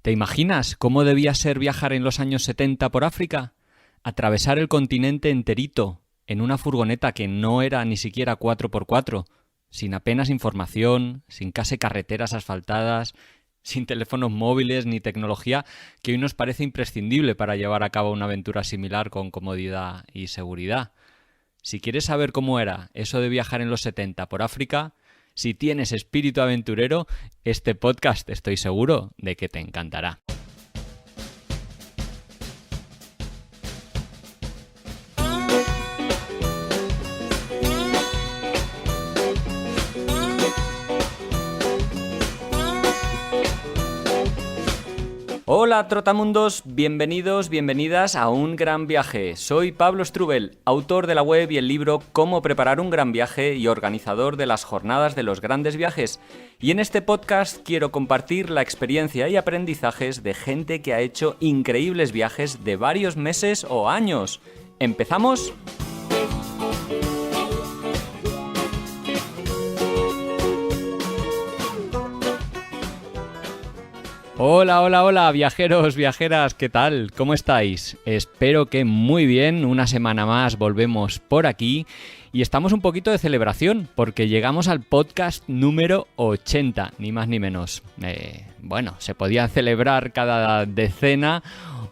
¿Te imaginas cómo debía ser viajar en los años 70 por África? Atravesar el continente enterito en una furgoneta que no era ni siquiera 4x4, sin apenas información, sin casi carreteras asfaltadas, sin teléfonos móviles ni tecnología que hoy nos parece imprescindible para llevar a cabo una aventura similar con comodidad y seguridad. Si quieres saber cómo era eso de viajar en los 70 por África, si tienes espíritu aventurero, este podcast estoy seguro de que te encantará. Hola trotamundos, bienvenidos, bienvenidas a Un Gran Viaje. Soy Pablo Strubel, autor de la web y el libro Cómo preparar un gran viaje y organizador de las jornadas de los grandes viajes. Y en este podcast quiero compartir la experiencia y aprendizajes de gente que ha hecho increíbles viajes de varios meses o años. ¿Empezamos? Hola, viajeros, viajeras, ¿qué tal? ¿Cómo estáis? Espero que muy bien, una semana más volvemos por aquí y estamos un poquito de celebración porque llegamos al podcast número 80, ni más ni menos. Se podía celebrar cada decena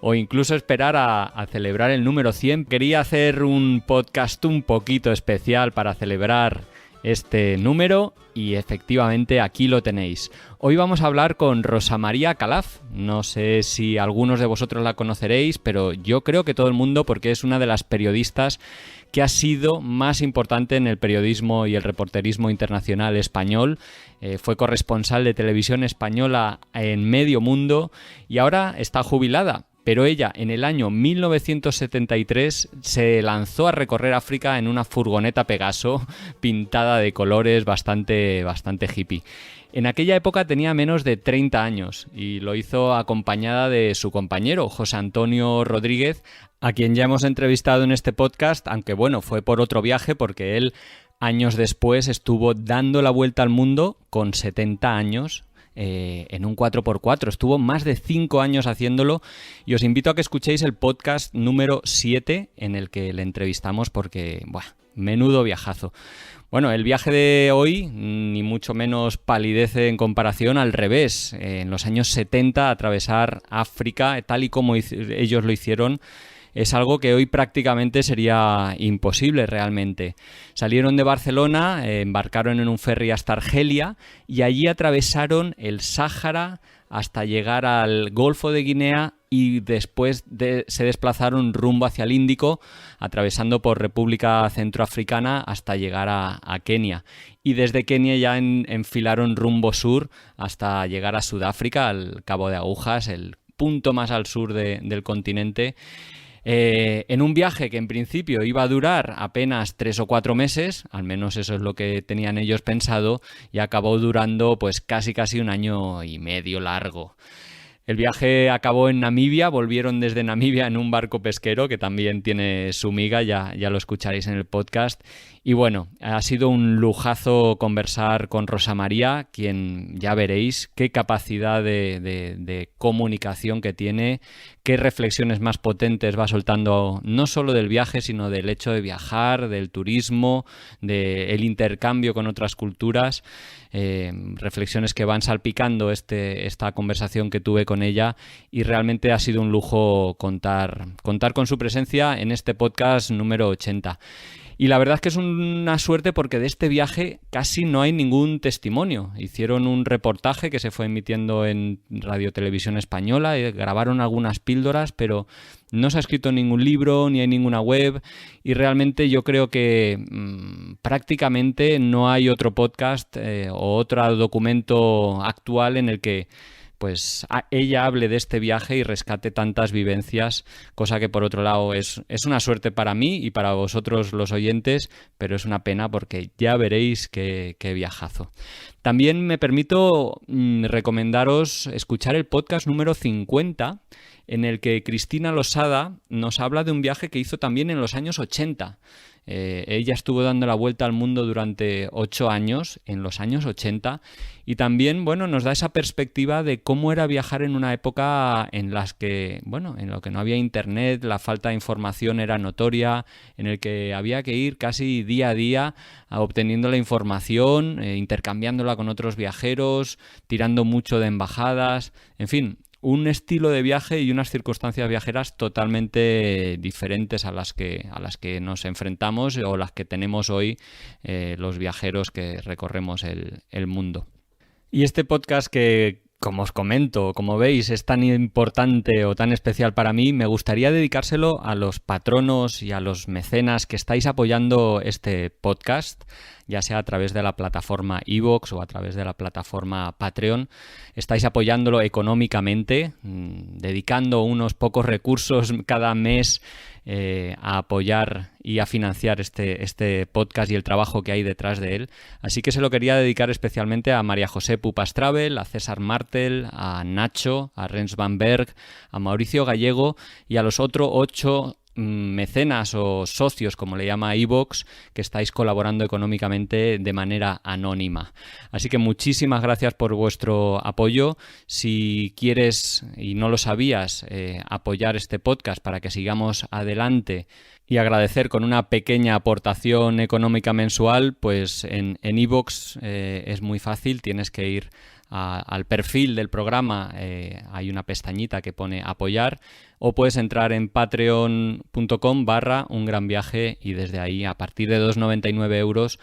o incluso esperar a celebrar el número 100. Quería hacer un podcast un poquito especial para celebrar este número y efectivamente aquí lo tenéis. Hoy vamos a hablar con Rosa María Calaf. No sé si algunos de vosotros la conoceréis, pero yo creo que todo el mundo, porque es una de las periodistas que ha sido más importante en el periodismo y el reporterismo internacional español. Fue corresponsal de televisión española en medio mundo y ahora está jubilada. Pero ella en el año 1973 se lanzó a recorrer África en una furgoneta Pegaso pintada de colores bastante hippie. En aquella época tenía menos de 30 años y lo hizo acompañada de su compañero, José Antonio Rodríguez, a quien ya hemos entrevistado en este podcast, aunque bueno, fue por otro viaje porque él años después estuvo dando la vuelta al mundo con 70 años. En un 4x4. Estuvo más de 5 años haciéndolo y os invito a que escuchéis el podcast número 7 en el que le entrevistamos porque, menudo viajazo. Bueno, el viaje de hoy ni mucho menos palidece en comparación, al revés. En los años 70 atravesar África, tal y como ellos lo hicieron, es algo que hoy prácticamente sería imposible realmente. Salieron de Barcelona, embarcaron en un ferry hasta Argelia y allí atravesaron el Sáhara hasta llegar al Golfo de Guinea y después se desplazaron rumbo hacia el Índico, atravesando por República Centroafricana hasta llegar a Kenia. Y desde Kenia ya enfilaron rumbo sur hasta llegar a Sudáfrica, al Cabo de Agujas, el punto más al sur del continente. En un viaje que en principio iba a durar apenas 3 o 4 meses, al menos eso es lo que tenían ellos pensado, y acabó durando pues casi 1 año y medio largo. El viaje acabó en Namibia, volvieron desde Namibia en un barco pesquero que también tiene su miga, ya lo escucharéis en el podcast. Y bueno, ha sido un lujazo conversar con Rosa María, quien ya veréis qué capacidad de comunicación que tiene, qué reflexiones más potentes va soltando, no solo del viaje, sino del hecho de viajar, del turismo, del intercambio con otras culturas. Reflexiones que van salpicando esta conversación que tuve con ella y realmente ha sido un lujo contar con su presencia en este podcast número 80. Y la verdad es que es una suerte porque de este viaje casi no hay ningún testimonio. Hicieron un reportaje que se fue emitiendo en Radio Televisión Española, grabaron algunas píldoras, pero no se ha escrito ningún libro, ni hay ninguna web, y realmente yo creo que prácticamente no hay otro podcast o otro documento actual en el que pues ella hable de este viaje y rescate tantas vivencias, cosa que por otro lado es una suerte para mí y para vosotros los oyentes, pero es una pena porque ya veréis qué viajazo. También me permito recomendaros escuchar el podcast número 50, en el que Cristina Losada nos habla de un viaje que hizo también en los años 80. Ella estuvo dando la vuelta al mundo durante 8 años, en los años 80, y también, bueno, nos da esa perspectiva de cómo era viajar en una época en las que, bueno, en lo que no había internet, la falta de información era notoria, en el que había que ir casi día a día obteniendo la información, intercambiándola con otros viajeros, tirando mucho de embajadas, en fin, un estilo de viaje y unas circunstancias viajeras totalmente diferentes a las que nos enfrentamos o las que tenemos hoy los viajeros que recorremos el mundo. Y este podcast que, como os comento, como veis, es tan importante o tan especial para mí, me gustaría dedicárselo a los patronos y a los mecenas que estáis apoyando este podcast, ya sea a través de la plataforma iVoox o a través de la plataforma Patreon. Estáis apoyándolo económicamente, dedicando unos pocos recursos cada mes a apoyar y a financiar este podcast y el trabajo que hay detrás de él. Así que se lo quería dedicar especialmente a María José Pupas Travel, a César Martel, a Nacho, a Rens Van Berg, a Mauricio Gallego y a los otros 8 mecenas o socios, como le llama iVoox, que estáis colaborando económicamente de manera anónima. Así que muchísimas gracias por vuestro apoyo. Si quieres, y no lo sabías, apoyar este podcast para que sigamos adelante y agradecer con una pequeña aportación económica mensual, pues en iVoox es muy fácil, tienes que ir al perfil del programa, hay una pestañita que pone apoyar, o puedes entrar en patreon.com/ungranviaje y desde ahí, a partir de 2,99 euros,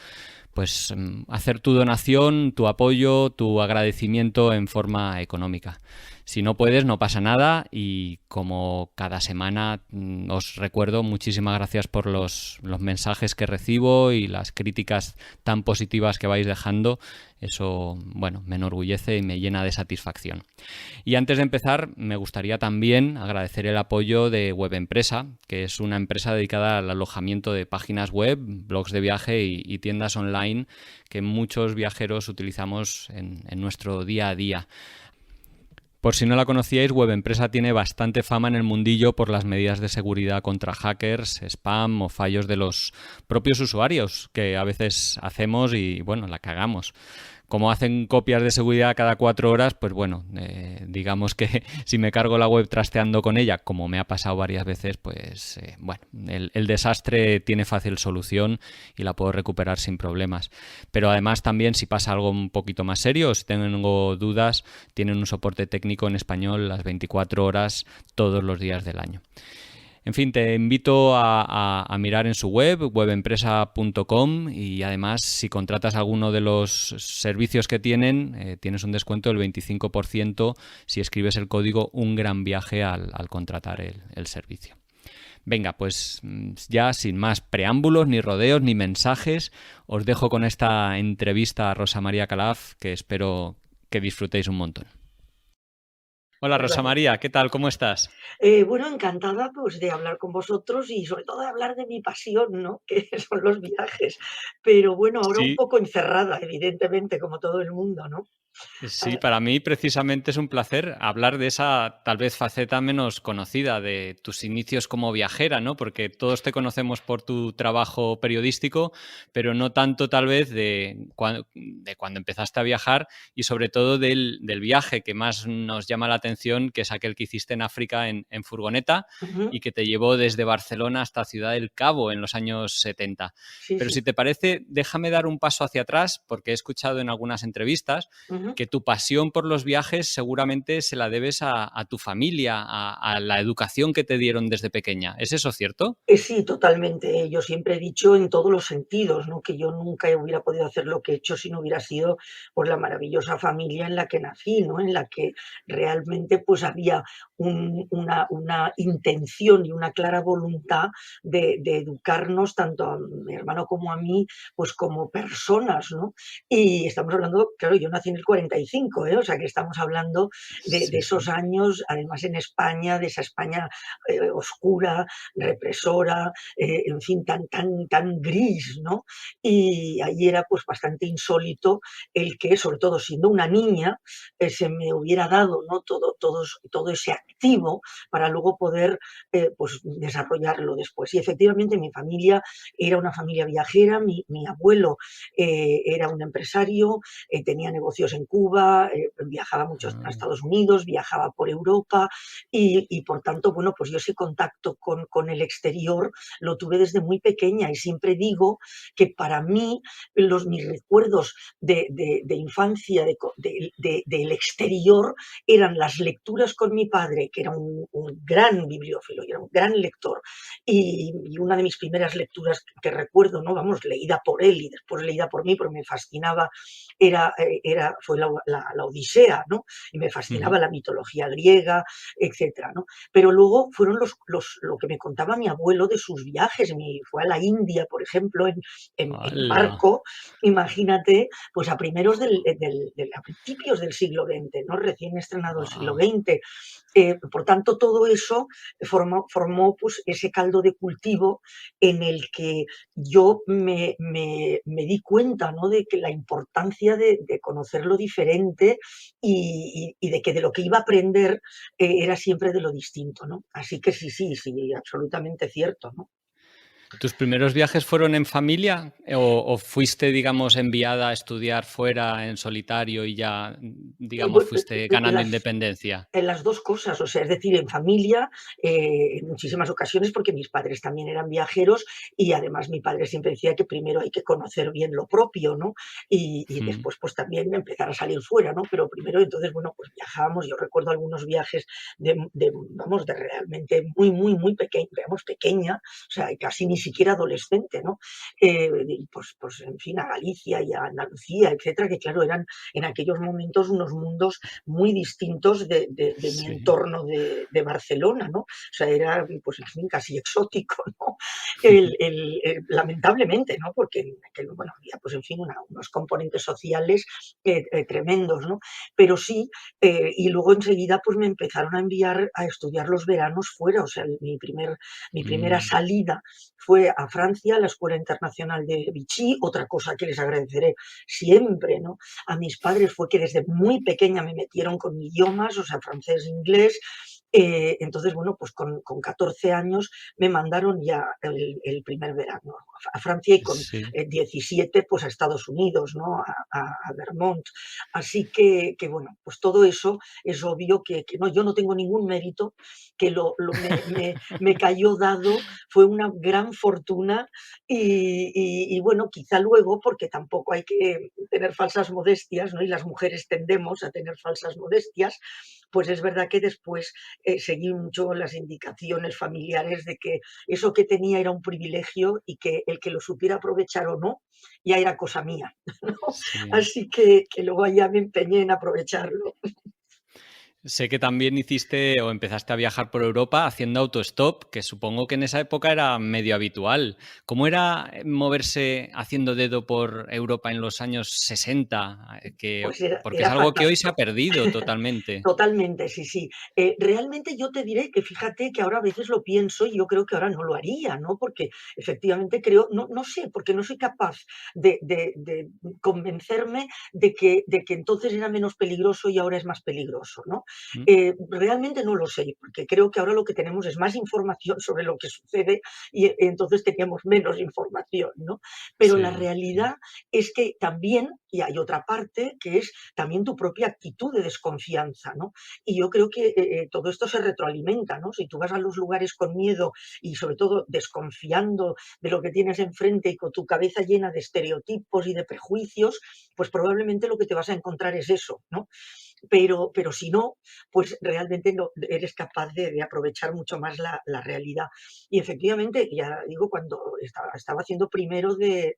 pues hacer tu donación, tu apoyo, tu agradecimiento en forma económica. Si no puedes, no pasa nada y como cada semana os recuerdo, muchísimas gracias por los mensajes que recibo y las críticas tan positivas que vais dejando. Eso, bueno, me enorgullece y me llena de satisfacción. Y antes de empezar, me gustaría también agradecer el apoyo de Web Empresa, que es una empresa dedicada al alojamiento de páginas web, blogs de viaje y tiendas online que muchos viajeros utilizamos en nuestro día a día. Por si no la conocíais, Web Empresa tiene bastante fama en el mundillo por las medidas de seguridad contra hackers, spam o fallos de los propios usuarios que a veces hacemos y, bueno, la cagamos. Como hacen copias de seguridad cada 4 horas, pues bueno, digamos que si me cargo la web trasteando con ella, como me ha pasado varias veces, pues bueno, el desastre tiene fácil solución y la puedo recuperar sin problemas. Pero además también si pasa algo un poquito más serio o si tengo dudas, tienen un soporte técnico en español las 24 horas todos los días del año. En fin, te invito a mirar en su web, webempresa.com, y además si contratas alguno de los servicios que tienen, tienes un descuento del 25% si escribes el código UNGRANVIAJE al contratar el servicio. Venga, pues ya sin más preámbulos, ni rodeos, ni mensajes, os dejo con esta entrevista a Rosa María Calaf, que espero que disfrutéis un montón. Hola Rosa María, ¿qué tal? ¿Cómo estás? Bueno, encantada, pues, de hablar con vosotros y sobre todo de hablar de mi pasión, ¿no? Que son los viajes. Pero bueno, ahora un Sí, poco encerrada, evidentemente, como todo el mundo, ¿no? sí, Ah, para mí precisamente es un placer hablar de esa tal vez faceta menos conocida de tus inicios como viajera, ¿no? Porque todos te conocemos por tu trabajo periodístico, pero no tanto tal vez de cuando empezaste a viajar y sobre todo del viaje que más nos llama la atención, que es aquel que hiciste en África en furgoneta y ujú. que te llevó desde Barcelona hasta Ciudad del Cabo en los años 70. Sí, Pero sí. si te parece, déjame dar un paso hacia atrás, porque he escuchado en algunas entrevistas Ujú. que tu pasión por los viajes seguramente se la debes a tu familia, a la educación que te dieron desde pequeña. ¿Es eso cierto? Sí, totalmente. Yo siempre he dicho en todos los sentidos, ¿no? Que yo nunca hubiera podido hacer lo que he hecho si no hubiera sido por la maravillosa familia en la que nací, ¿no? En la que realmente pues había una intención y una clara voluntad de educarnos tanto a mi hermano como a mí, pues como personas, ¿no? Y estamos hablando, claro, yo nací en el 45, ¿eh? O sea que estamos hablando de Sí, esos sí. años, además en España, de esa España oscura, represora, en fin, tan gris, ¿no? Y ahí era pues bastante insólito el que, sobre todo siendo una niña, se me hubiera dado, ¿no? Todo ese activo para luego poder pues desarrollarlo después. Y efectivamente mi familia era una familia viajera, mi abuelo era un empresario, tenía negocios en Cuba, viajaba mucho a Ah, Estados Unidos, viajaba por Europa y por tanto, bueno, pues yo ese contacto con el exterior lo tuve desde muy pequeña y siempre digo que para mí mis recuerdos de infancia del exterior eran las lecturas con mi padre, que era un gran bibliófilo y era un gran lector, y una de mis primeras lecturas que recuerdo, ¿no? Vamos, leída por él y después leída por mí, porque me fascinaba, fue la Odisea, ¿no? Y me ujú. fascinaba la mitología griega, etcétera, ¿no? Pero luego fueron lo que me contaba mi abuelo de sus viajes. Fue a la India, por ejemplo, en ¡Hala! barco, imagínate, pues a principios del siglo XX, ¿no? Recién estrenado el siglo Guau. XX. Por tanto, todo eso formó pues, ese caldo de cultivo en el que yo me di cuenta, ¿no? De que la importancia de conocer lo diferente y de que de lo que iba a aprender era siempre de lo distinto, ¿no? Así que sí, sí, sí, absolutamente cierto, ¿no? ¿Tus primeros viajes fueron en familia o fuiste, digamos, enviada a estudiar fuera en solitario y ya, digamos, Bu- fuiste ganando Las, independencia? En las 2 cosas, o sea, es decir, en familia, en muchísimas ocasiones, porque mis padres también eran viajeros y además mi padre siempre decía que primero hay que conocer bien lo propio, ¿no? Y Mm, después, pues también empezar a salir fuera, ¿no? Pero primero, entonces, bueno, pues viajábamos. Yo recuerdo algunos viajes vamos, de realmente muy pequeña, digamos, pequeña, o sea, casi ni siquiera adolescente, ¿no? Pues, en fin, a Galicia y a Andalucía, etcétera, que claro, eran en aquellos momentos unos mundos muy distintos de mi sí. entorno de Barcelona, ¿no? O sea, era, pues, en fin, casi exótico, ¿no? Lamentablemente, ¿no? Porque en aquel, bueno, había, pues, en fin, unos componentes sociales tremendos, ¿no? Pero sí, y luego enseguida, pues, me empezaron a enviar a estudiar los veranos fuera, o sea, mi primera Mm, salida fue a Francia, a la Escuela Internacional de Vichy, otra cosa que les agradeceré siempre, ¿no? A mis padres fue que desde muy pequeña me metieron con idiomas, o sea, francés, inglés. Entonces, bueno, pues con 14 años me mandaron ya el primer verano a Francia y con sí. 17 pues a Estados Unidos, ¿no? A Vermont. Así que, bueno, pues todo eso es obvio que no, yo no tengo ningún mérito, que me cayó dado, fue una gran fortuna y bueno, quizá luego, porque tampoco hay que tener falsas modestias, ¿no? Y las mujeres tendemos a tener falsas modestias, pues es verdad que después seguí mucho las indicaciones familiares de que eso que tenía era un privilegio y que el que lo supiera aprovechar o no, ya era cosa mía, ¿no? Sí. Así que luego ya me empeñé en aprovecharlo. Sé que también hiciste o empezaste a viajar por Europa haciendo autostop, que supongo que en esa época era medio habitual. ¿Cómo era moverse haciendo dedo por Europa en los años 60? Pues Porque es era algo que hoy se ha fantástico. perdido totalmente. Totalmente, sí, sí. Realmente yo te diré que fíjate que ahora a veces lo pienso y yo creo que ahora no lo haría, ¿no? Porque efectivamente creo, no sé, porque no soy capaz de convencerme de que entonces era menos peligroso y ahora es más peligroso, ¿no? Mm, Realmente no lo sé, porque creo que ahora lo que tenemos es más información sobre lo que sucede y entonces teníamos menos información, ¿no? Pero la sí, sí. realidad es que también, y hay otra parte, que es también tu propia actitud de desconfianza, ¿no? Y yo creo que todo esto se retroalimenta, ¿no? Si tú vas a los lugares con miedo y sobre todo desconfiando de lo que tienes enfrente y con tu cabeza llena de estereotipos y de prejuicios, pues probablemente lo que te vas a encontrar es eso, ¿no? pero si no, pues realmente no eres capaz de aprovechar mucho más la realidad. Y efectivamente, ya digo, cuando estaba haciendo primero de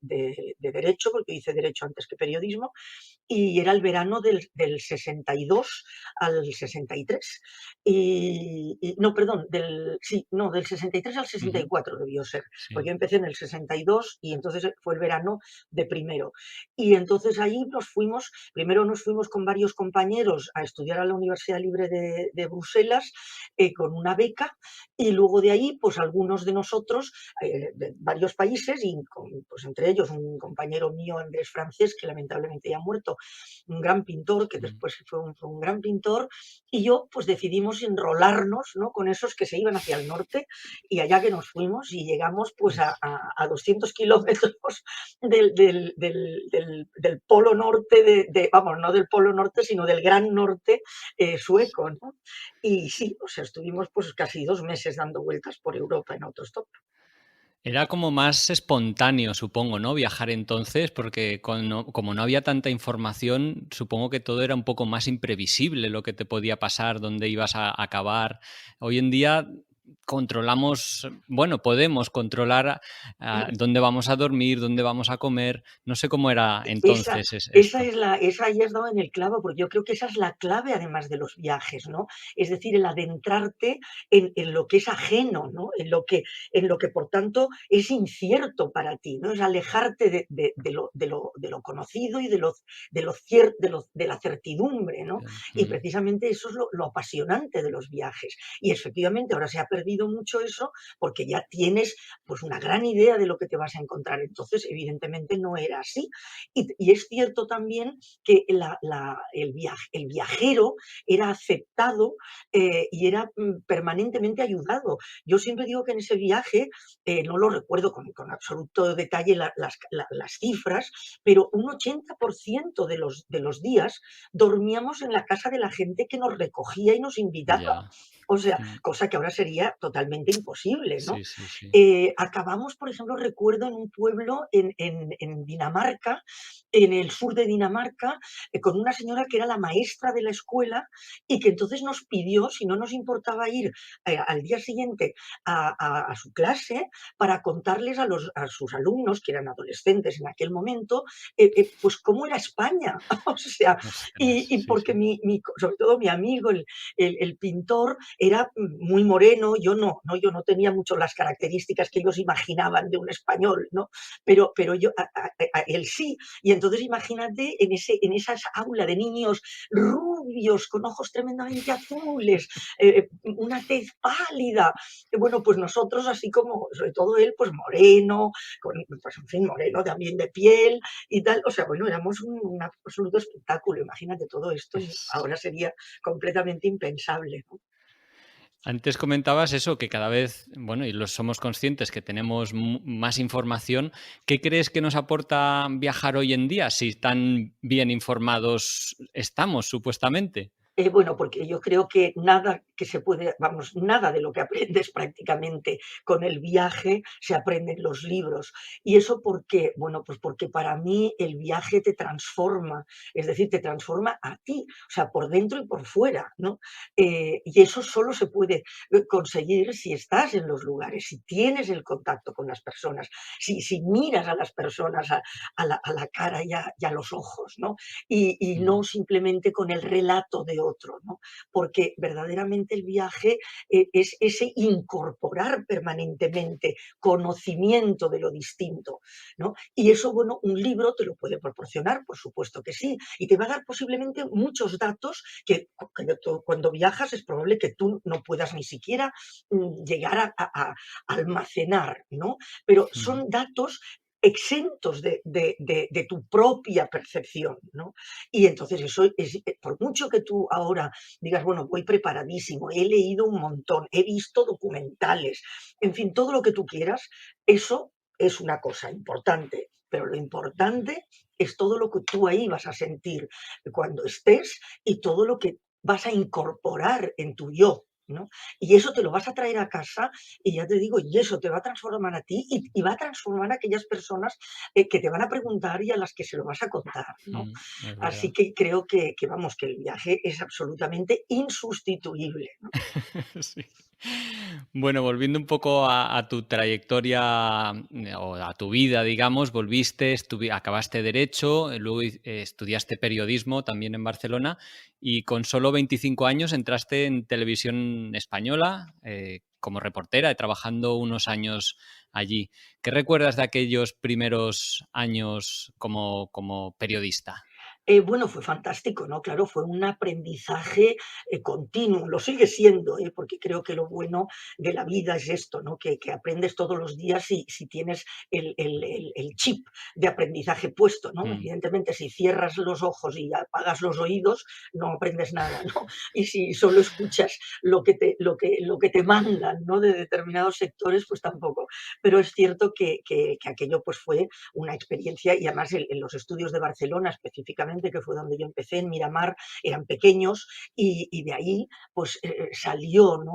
Derecho, porque hice Derecho antes que Periodismo, y era el verano del 62 al 63. No, perdón, sí, no, del 63 al Ujú. 64 debió ser, porque Sí. yo empecé en el 62 y entonces fue el verano de primero. Y entonces ahí primero nos fuimos con varios compañeros a estudiar a la Universidad Libre de Bruselas, con una beca, y luego de ahí, pues algunos de nosotros, de varios países, y pues entre ellos un compañero mío, Andrés Francés, que lamentablemente ya ha muerto, un gran pintor, que Mm. después fue un gran pintor, y yo pues decidimos enrolarnos, ¿no?, con esos que se iban hacia el norte, y allá que nos fuimos y llegamos pues a 200 kilómetros del polo norte, vamos, no del polo norte, sino del gran norte sueco, ¿no? Y sí, o sea, estuvimos pues casi 2 meses dando vueltas por Europa en autostop. Era como más espontáneo, supongo, ¿no? Viajar entonces, porque como no había tanta información, supongo que todo era un poco más imprevisible lo que te podía pasar, dónde ibas a acabar. Hoy en día controlamos, bueno, podemos controlar dónde vamos a dormir, dónde vamos a comer. No sé cómo era Esa, entonces esa esto. es esa ahí has dado en el clavo, porque yo creo que esa es la clave además de los viajes, ¿no? Es decir, el adentrarte en lo que es ajeno, ¿no? En lo que por tanto es incierto para ti, ¿no? Es alejarte de lo conocido y de la certidumbre, ¿no? Y Mm. precisamente eso es lo apasionante de los viajes. Y efectivamente ahora se ha perdido mucho eso porque ya tienes pues una gran idea de lo que te vas a encontrar. Entonces, evidentemente no era así. Y es cierto también que el viajero era aceptado, y era permanentemente ayudado. Yo siempre digo que en ese viaje, no lo recuerdo con absoluto detalle las cifras, pero un 80% de los días dormíamos en la casa de la gente que nos recogía y nos invitaba. Ya. O sea, Mm. cosa que ahora sería totalmente imposible, ¿no? Sí, sí, sí. Acabamos, por ejemplo, recuerdo en un pueblo en Dinamarca, en el sur de Dinamarca, con una señora que era la maestra de la escuela y que entonces nos pidió si no nos importaba ir al día siguiente a su clase para contarles a sus alumnos, que eran adolescentes en aquel momento, pues cómo era España. O sea, Ostras, y sí, porque sí. sobre todo mi amigo, el pintor, era muy moreno, yo no tenía mucho las características que ellos imaginaban de un español, ¿no? Pero yo, él sí. Y entonces imagínate en esa aula de niños rubios, con ojos tremendamente azules, una tez pálida. Bueno, pues nosotros así como, sobre todo él, pues moreno, pues en fin, moreno también de piel y tal. O sea, bueno, éramos un absoluto espectáculo. Imagínate todo esto, Es- ahora sería completamente impensable, ¿no? Antes comentabas eso, que cada vez, bueno, y los somos conscientes que tenemos más información. ¿Qué crees que nos aporta viajar hoy en día si tan bien informados estamos, supuestamente? Bueno, porque yo creo que nada que se puede, vamos, nada de lo que aprendes prácticamente con el viaje se aprende en los libros. ¿Y eso por qué? Bueno, pues porque para mí el viaje te transforma, es decir, te transforma a ti, o sea, por dentro y por fuera, ¿no? Y eso solo se puede conseguir si estás en los lugares, si tienes el contacto con las personas, si miras a las personas a la cara y a los ojos, ¿no? Y Mm. no simplemente con el relato de otro, ¿no? Porque verdaderamente el viaje es ese incorporar permanentemente conocimiento de lo distinto, ¿no? Y eso, bueno, un libro te lo puede proporcionar, por supuesto que sí, y te va a dar posiblemente muchos datos que cuando viajas es probable que tú no puedas ni siquiera llegar a almacenar, ¿no? Pero Ujú. son datos exentos de tu propia percepción, ¿no? Y entonces eso es, por mucho que tú ahora digas, bueno, voy preparadísimo, he leído un montón, he visto documentales, en fin, todo lo que tú quieras, eso es una cosa importante, pero lo importante es todo lo que tú ahí vas a sentir cuando estés y todo lo que vas a incorporar en tu yo. ¿no? Y eso te lo vas a traer a casa y ya te digo, y eso te va a transformar a ti y va a transformar a aquellas personas que te van a preguntar y a las que se lo vas a contar, ¿no? Es Así verdad. que creo que, vamos, que el viaje es absolutamente insustituible, ¿no? Sí. Bueno, volviendo un poco a tu trayectoria o a tu vida, digamos, volviste, acabaste Derecho, luego estudiaste Periodismo también en Barcelona y con solo 25 años entraste en Televisión Española como reportera, trabajando unos años allí. ¿Qué recuerdas de aquellos primeros años como periodista? Bueno, fue fantástico, ¿no? Claro, fue un aprendizaje, continuo, lo sigue siendo, porque creo que lo bueno de la vida es esto, ¿no? Que aprendes todos los días si tienes el chip de aprendizaje puesto, ¿no? Mm, Evidentemente, si cierras los ojos y apagas los oídos, no aprendes nada, ¿no? Y si solo escuchas lo que te mandan, ¿no? De determinados sectores, pues tampoco. Pero es cierto que aquello, pues, fue una experiencia y además en los estudios de Barcelona específicamente, que fue donde yo empecé, en Miramar, eran pequeños y de ahí pues salió, ¿no?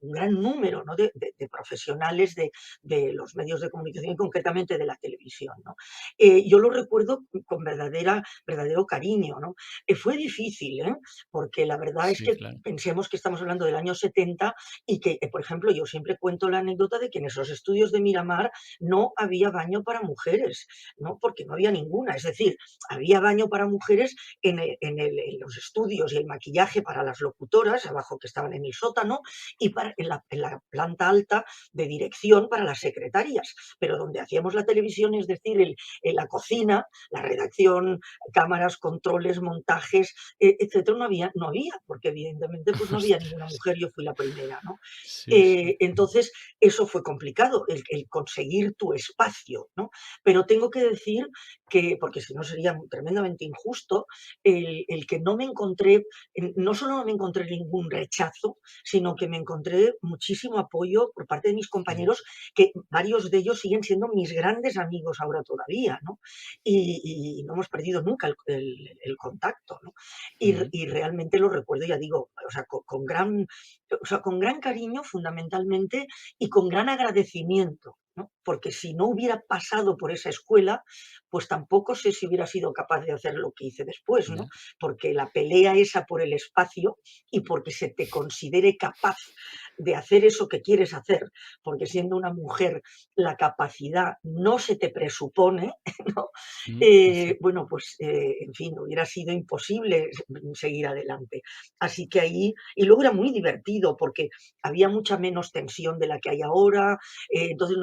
Un gran número, ¿no? de profesionales de los medios de comunicación y concretamente de la televisión, ¿no? Yo lo recuerdo con verdadero cariño, ¿no? Fue difícil, ¿eh? Porque la verdad es sí, que claro. pensemos que estamos hablando del año 70 y que, por ejemplo, yo siempre cuento la anécdota de que en esos estudios de Miramar no había baño para mujeres, ¿no? Porque no había ninguna. Es decir, había baño para mujeres en los estudios y el maquillaje para las locutoras, abajo que estaban en el sótano, y en la planta alta de dirección para las secretarias. Pero donde hacíamos la televisión, es decir, en la cocina, la redacción, cámaras, controles, montajes, etcétera, no había, porque evidentemente pues no había ninguna Ostras. mujer, yo fui la primera, ¿no? Sí, sí. Entonces, eso fue complicado, el conseguir tu espacio, ¿no? Pero tengo que decir que, porque si no sería tremendamente injusto, el que no me encontré, no solo no me encontré ningún rechazo, sino que me encontré muchísimo apoyo por parte de mis Mm, compañeros, que varios de ellos siguen siendo mis grandes amigos ahora todavía, ¿no? Y no hemos perdido nunca el contacto, ¿no? mm. Y realmente lo recuerdo, ya digo, o sea, con gran cariño fundamentalmente y con gran agradecimiento, ¿no? Porque si no hubiera pasado por esa escuela, pues tampoco sé si hubiera sido capaz de hacer lo que hice después, ¿no? Ya. Porque la pelea esa por el espacio y porque se te considere capaz de hacer eso que quieres hacer, porque siendo una mujer la capacidad no se te presupone, ¿no? Es cierto. Bueno, pues, en fin, hubiera sido imposible seguir adelante. Así que ahí y luego era muy divertido porque había mucha menos tensión de la que hay ahora, entonces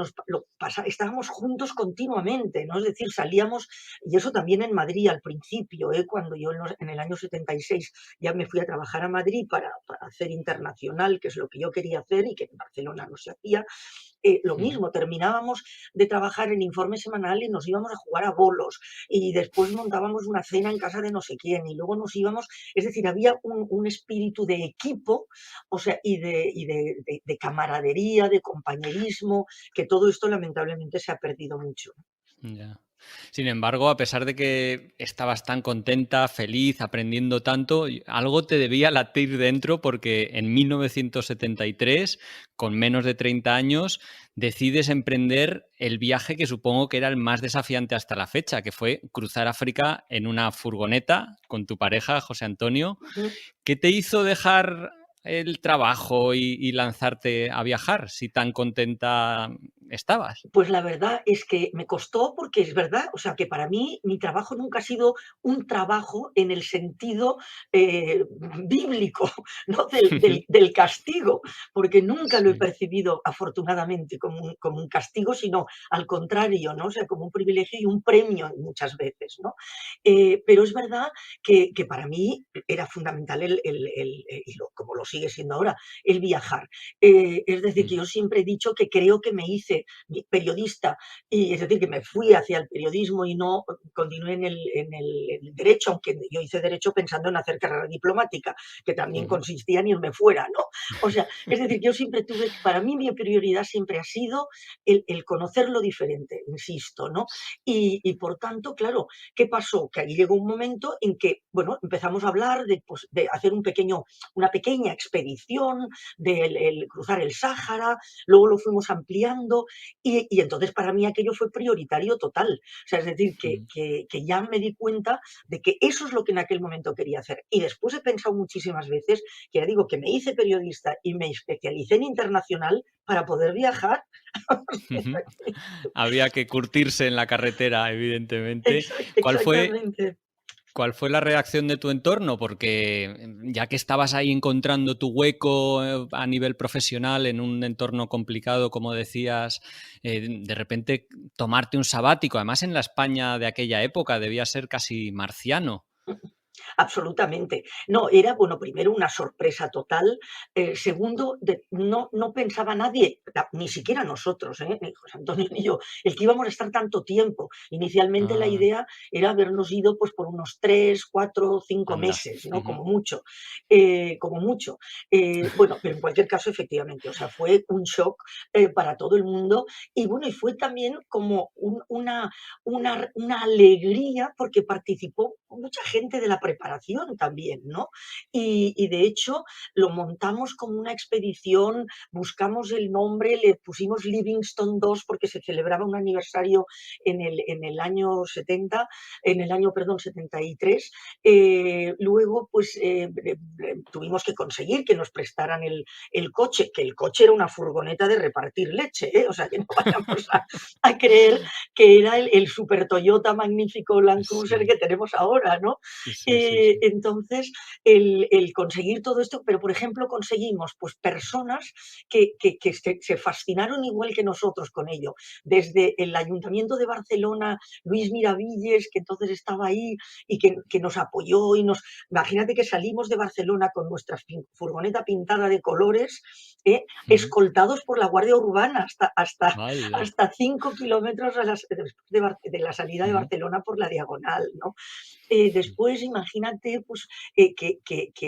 estábamos juntos continuamente, ¿no? Es decir, salíamos, y eso también en Madrid al principio, cuando yo en el año 76 ya me fui a trabajar a Madrid para hacer internacional, que es lo que yo quería hacer y que en Barcelona no se hacía, lo Mm. mismo, terminábamos de trabajar en informe semanal y nos íbamos a jugar a bolos y después montábamos una cena en casa de no sé quién y luego nos íbamos, es decir, había un espíritu de equipo, o sea, y de camaradería, de compañerismo, que todo esto lamentablemente se ha perdido mucho. Ya. Sin embargo, a pesar de que estabas tan contenta, feliz, aprendiendo tanto, algo te debía latir dentro porque en 1973, con menos de 30 años, decides emprender el viaje que supongo que era el más desafiante hasta la fecha, que fue cruzar África en una furgoneta con tu pareja, José Antonio. Ujú. ¿Qué te hizo dejar el trabajo y lanzarte a viajar si tan contenta estabas? Pues la verdad es que me costó porque es verdad, o sea, que para mí mi trabajo nunca ha sido un trabajo en el sentido bíblico, ¿no? Del castigo, porque nunca lo he Sí. percibido afortunadamente como un castigo, sino al contrario, ¿no? O sea, como un privilegio y un premio muchas veces, ¿no? Pero es verdad que para mí era fundamental como lo sigue siendo ahora, el viajar. Es decir, que Mm. yo siempre he dicho que creo que me hice periodista, y es decir, que me fui hacia el periodismo y no continué en el derecho, aunque yo hice derecho pensando en hacer carrera diplomática, que también Ujú. consistía en irme fuera, ¿no? O sea, es decir, yo siempre tuve, para mí mi prioridad siempre ha sido el conocer lo diferente, insisto, ¿no? Y por tanto, claro, ¿qué pasó? Que ahí llegó un momento en que, bueno, empezamos a hablar de, pues, de hacer una pequeña expedición, de cruzar el Sáhara, luego lo fuimos ampliando y entonces para mí aquello fue prioritario total. O sea, es decir, Mm. que ya me di cuenta de que eso es lo que en aquel momento quería hacer. Y después he pensado muchísimas veces que ya digo que me hice periodista y me especialicé en internacional para poder viajar. Ujú. Había que curtirse en la carretera, evidentemente. ¿Cuál fue, Exactamente. ¿Cuál fue la reacción de tu entorno? Porque ya que estabas ahí encontrando tu hueco a nivel profesional en un entorno complicado, como decías, de repente tomarte un sabático, además en la España de aquella época debía ser casi marciano. Absolutamente. No, era, bueno, primero una sorpresa total, segundo, no pensaba nadie, ni siquiera nosotros, ni José Antonio ni yo, el que íbamos a estar tanto tiempo. Inicialmente la Ah, idea era habernos ido, pues, por unos 3, 4, 5 anda. meses, ¿no? Ujú. Como mucho, como mucho. Bueno, pero en cualquier caso, efectivamente, o sea, fue un shock, para todo el mundo y, bueno, y fue también como una alegría porque participó mucha gente de la preparación también, ¿no? Y de hecho lo montamos como una expedición, buscamos el nombre, le pusimos Livingstone 2 porque se celebraba un aniversario en el año 70, en el año, perdón, 73. Luego, pues tuvimos que conseguir que nos prestaran el coche, que el coche era una furgoneta de repartir leche, ¿eh? O sea, que no vayamos a creer que era el super Toyota magnífico Land Cruiser Sí, que tenemos ahora, ¿no? sí, sí, sí. Entonces, el conseguir todo esto, pero por ejemplo conseguimos pues personas que se fascinaron igual que nosotros con ello. Desde el Ayuntamiento de Barcelona, Luis Miravilles, que entonces estaba ahí y que nos apoyó y nos... Imagínate que salimos de Barcelona con nuestra furgoneta pintada de colores, Ujú. escoltados por la Guardia Urbana ¡Hala! hasta 5 kilómetros después de la salida de Ujú. Barcelona por la Diagonal, ¿no? Después, imagínate, pues,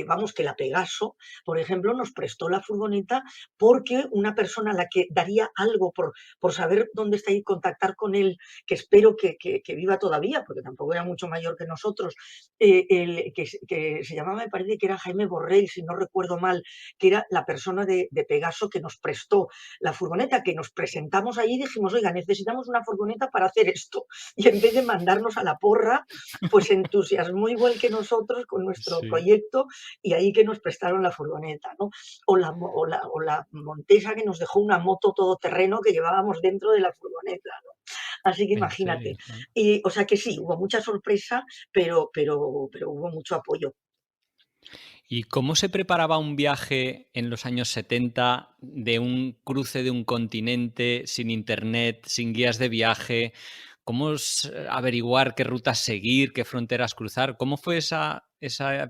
vamos, que la Pegaso, por ejemplo, nos prestó la furgoneta porque una persona a la que daría algo por saber dónde está y contactar con él, que espero que viva todavía, porque tampoco era mucho mayor que nosotros, que se llamaba, me parece que era Jaime Borrell, si no recuerdo mal, que era la persona de Pegaso que nos prestó la furgoneta, que nos presentamos ahí y dijimos, oiga, necesitamos una furgoneta para hacer esto. Y en vez de mandarnos a la porra, pues se entusiasmó igual que nosotros con nuestro Sí. proyecto y ahí que nos prestaron la furgoneta, ¿no? O la Montesa que nos dejó una moto todoterreno que llevábamos dentro de la furgoneta, ¿no? Así que ¿En serio? imagínate. Y, o sea que sí, hubo mucha sorpresa, pero hubo mucho apoyo. ¿Y cómo se preparaba un viaje en los años 70 de un cruce de un continente sin internet, sin guías de viaje? ¿Cómo averiguar qué rutas seguir, qué fronteras cruzar? ¿Cómo fue ese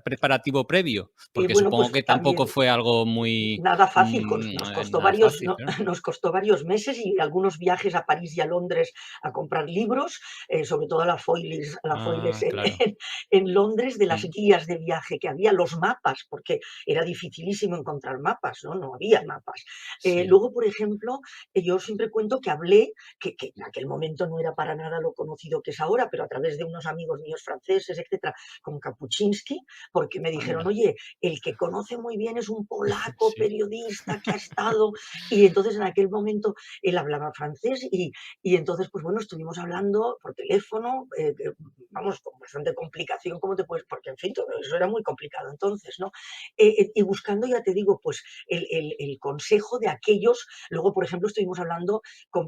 preparativo previo? Porque Bueno, supongo pues que tampoco también fue algo muy nada fácil, nos costó nada fácil, claro. nos costó varios meses y algunos viajes a París y a Londres a comprar libros, sobre todo a la Foyles Ah, en, claro. en Londres, de las Mm, guías de viaje que había, los mapas, porque era dificilísimo encontrar mapas, ¿no? No había mapas. sí. Luego, por ejemplo, yo siempre cuento que hablé, que en aquel momento no era para nada lo conocido que es ahora, pero a través de unos amigos míos franceses, etcétera, con Kapuczynski, porque me dijeron, Anda. oye, el que conoce muy bien es un polaco Sí. periodista que ha estado, y entonces en aquel momento él hablaba francés y entonces, pues bueno, estuvimos hablando por teléfono, vamos, con bastante complicación, ¿cómo te puedes? Porque en fin, todo eso era muy complicado entonces, ¿no? Y buscando, ya te digo, pues el consejo de aquellos, luego, por ejemplo, estuvimos hablando con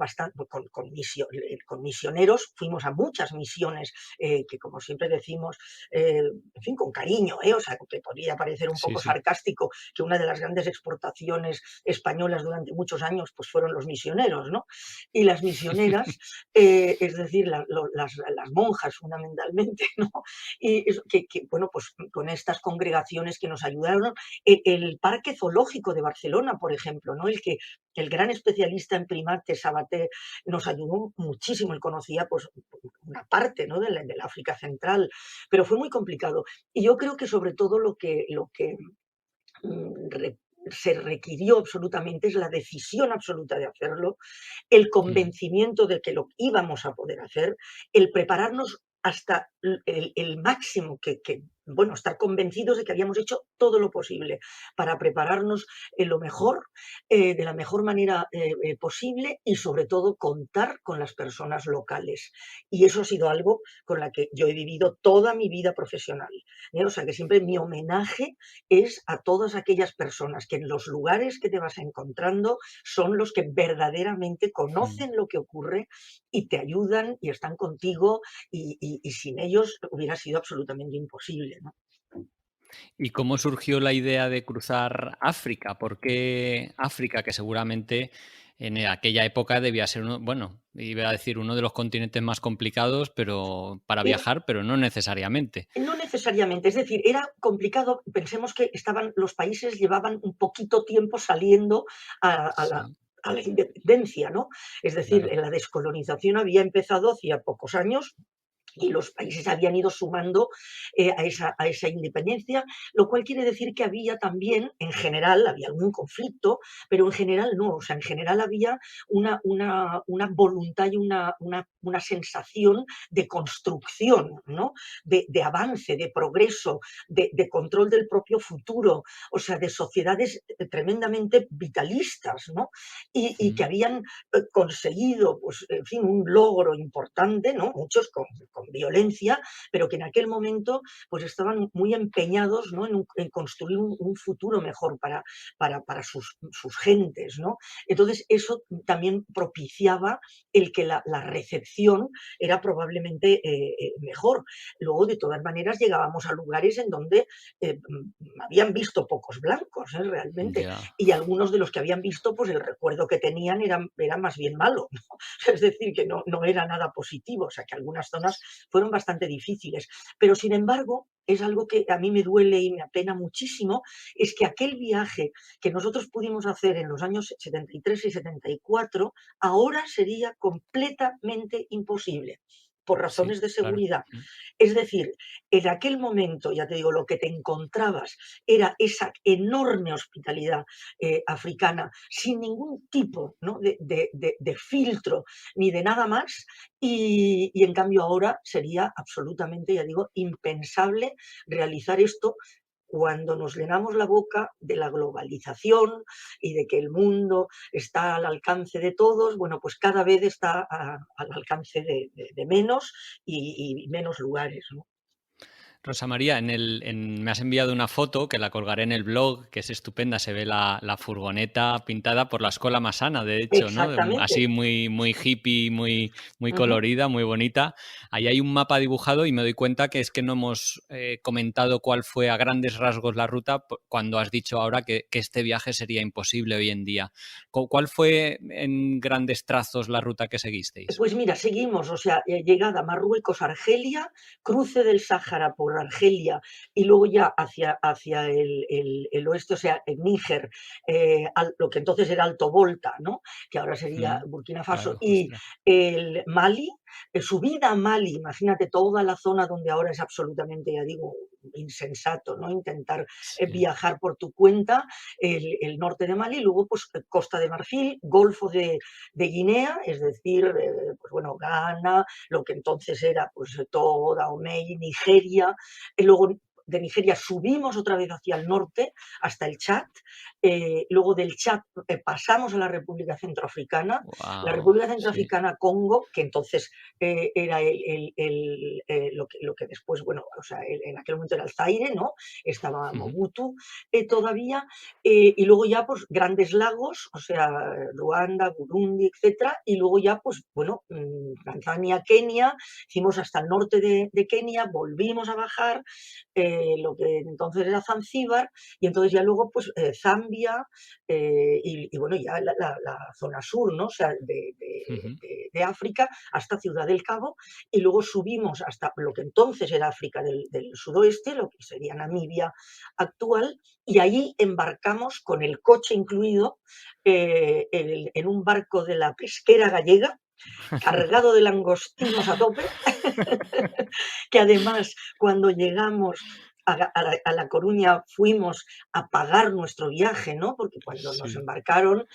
misioneros, fuimos a muchas misiones, que como siempre decimos, en fin, con cariño, o sea, que podría parecer un Sí, poco sí. sarcástico que una de las grandes exportaciones españolas durante muchos años pues fueron los misioneros, ¿no? Y las misioneras, es decir, las monjas fundamentalmente, ¿no? Y bueno, pues con estas congregaciones que nos ayudaron, el Parque Zoológico de Barcelona, por ejemplo, ¿no? El gran especialista en primates, Sabaté, nos ayudó muchísimo. Él conocía pues una parte, ¿no? del África Central, pero fue muy complicado. Y yo creo que sobre todo lo que se requirió absolutamente es la decisión absoluta de hacerlo, el Mm, convencimiento de que lo íbamos a poder hacer, el prepararnos hasta el máximo bueno, estar convencidos de que habíamos hecho todo lo posible para prepararnos en lo mejor, de la mejor manera posible y sobre todo contar con las personas locales. Y eso ha sido algo con la que yo he vivido toda mi vida profesional. O sea que siempre mi homenaje es a todas aquellas personas que en los lugares que te vas encontrando son los que verdaderamente mm. conocen lo que ocurre y te ayudan y están contigo y sin ellos hubiera sido absolutamente imposible, ¿no? ¿Y cómo surgió la idea de cruzar África? ¿Por qué África, que seguramente en aquella época debía ser uno, bueno, iba a decir uno de los continentes más complicados, pero para Era viajar, pero no necesariamente. No necesariamente, es decir, era complicado, pensemos que estaban los países llevaban un poquito tiempo saliendo a la Sí, a la independencia, ¿no? Es decir, claro. la descolonización había empezado hacía pocos años y los países habían ido sumando a esa independencia, lo cual quiere decir que había también, en general, había algún conflicto, pero en general no, o sea, en general había una voluntad y una sensación de construcción, ¿no? De avance, de progreso, de control del propio futuro, o sea, de sociedades tremendamente vitalistas, ¿no? Y que Mm, habían conseguido, pues, en fin, un logro importante, ¿no? Muchos con violencia, pero que en aquel momento pues estaban muy empeñados, ¿no? en construir un futuro mejor para sus gentes, ¿no? Entonces eso también propiciaba el que la recepción era probablemente mejor. Luego, de todas maneras, llegábamos a lugares en donde habían visto pocos blancos, realmente, ya. y algunos de los que habían visto, pues el recuerdo que tenían era más bien malo, ¿no? Es decir, que no era nada positivo, o sea, que algunas zonas fueron bastante difíciles. Pero, sin embargo, es algo que a mí me duele y me apena muchísimo, es que aquel viaje que nosotros pudimos hacer en los años 73 y 74, ahora sería completamente imposible, por Sí, razones de claro. seguridad. Mm. Es decir, en aquel momento, ya te digo, lo que te encontrabas era esa enorme hospitalidad africana, sin ningún tipo, ¿no? de filtro ni de nada más, y en cambio ahora sería absolutamente, ya digo, impensable realizar esto cuando nos llenamos la boca de la globalización y de que el mundo está al alcance de todos, bueno, pues cada vez está al alcance de menos y menos lugares, ¿no? Rosa María, me has enviado una foto que la colgaré en el blog, que es estupenda. Se ve la furgoneta pintada por la Escuela Massana, de hecho, ¿no? Exactamente. Así muy hippie, muy Ujú. colorida, muy bonita. Ahí hay un mapa dibujado y me doy cuenta que es que no hemos comentado cuál fue a grandes rasgos la ruta cuando has dicho ahora que este viaje sería imposible hoy en día. ¿Cuál fue en grandes trazos la ruta que seguisteis? Pues mira, seguimos, o sea, llegada a Marruecos, Argelia, cruce del Sáhara por Argelia y luego ya hacia el oeste, o sea, en Níger, lo que entonces era Alto Volta, ¿no? Que ahora sería Mm, Burkina Faso, claro, y ostras. el Mali, subida a Mali, imagínate toda la zona donde ahora es absolutamente, ya digo, insensato, ¿no? Intentar Sí. viajar por tu cuenta, el norte de Mali, luego pues Costa de Marfil, Golfo de Guinea, es decir, pues bueno, Ghana, lo que entonces era pues Togo, Dahomey, Nigeria, y luego de Nigeria subimos otra vez hacia el norte hasta el Chad, luego del Chad pasamos a la República Centroafricana, la Wow, República sí. Centroafricana Congo, que entonces era lo que después, bueno, o sea, en aquel momento era el Zaire, ¿no? Estaba Ujú. Mobutu todavía, y luego ya, pues, grandes lagos, o sea, Ruanda, Burundi, etcétera, y luego ya, pues, bueno, Tanzania, Kenia, hicimos hasta el norte de Kenia, volvimos a bajar, lo que entonces era Zanzíbar, y entonces ya luego, pues, Zambia, y bueno, ya la zona sur, ¿no? O sea, Ujú. de África hasta Ciudad del Cabo, y luego subimos hasta lo que entonces era África del sudoeste, lo que sería Namibia actual, y allí embarcamos con el coche incluido en un barco de la pesquera gallega, cargado de langostinos a tope, que además cuando llegamos a La Coruña fuimos a pagar nuestro viaje, ¿no? Porque cuando nos Sí. embarcaron,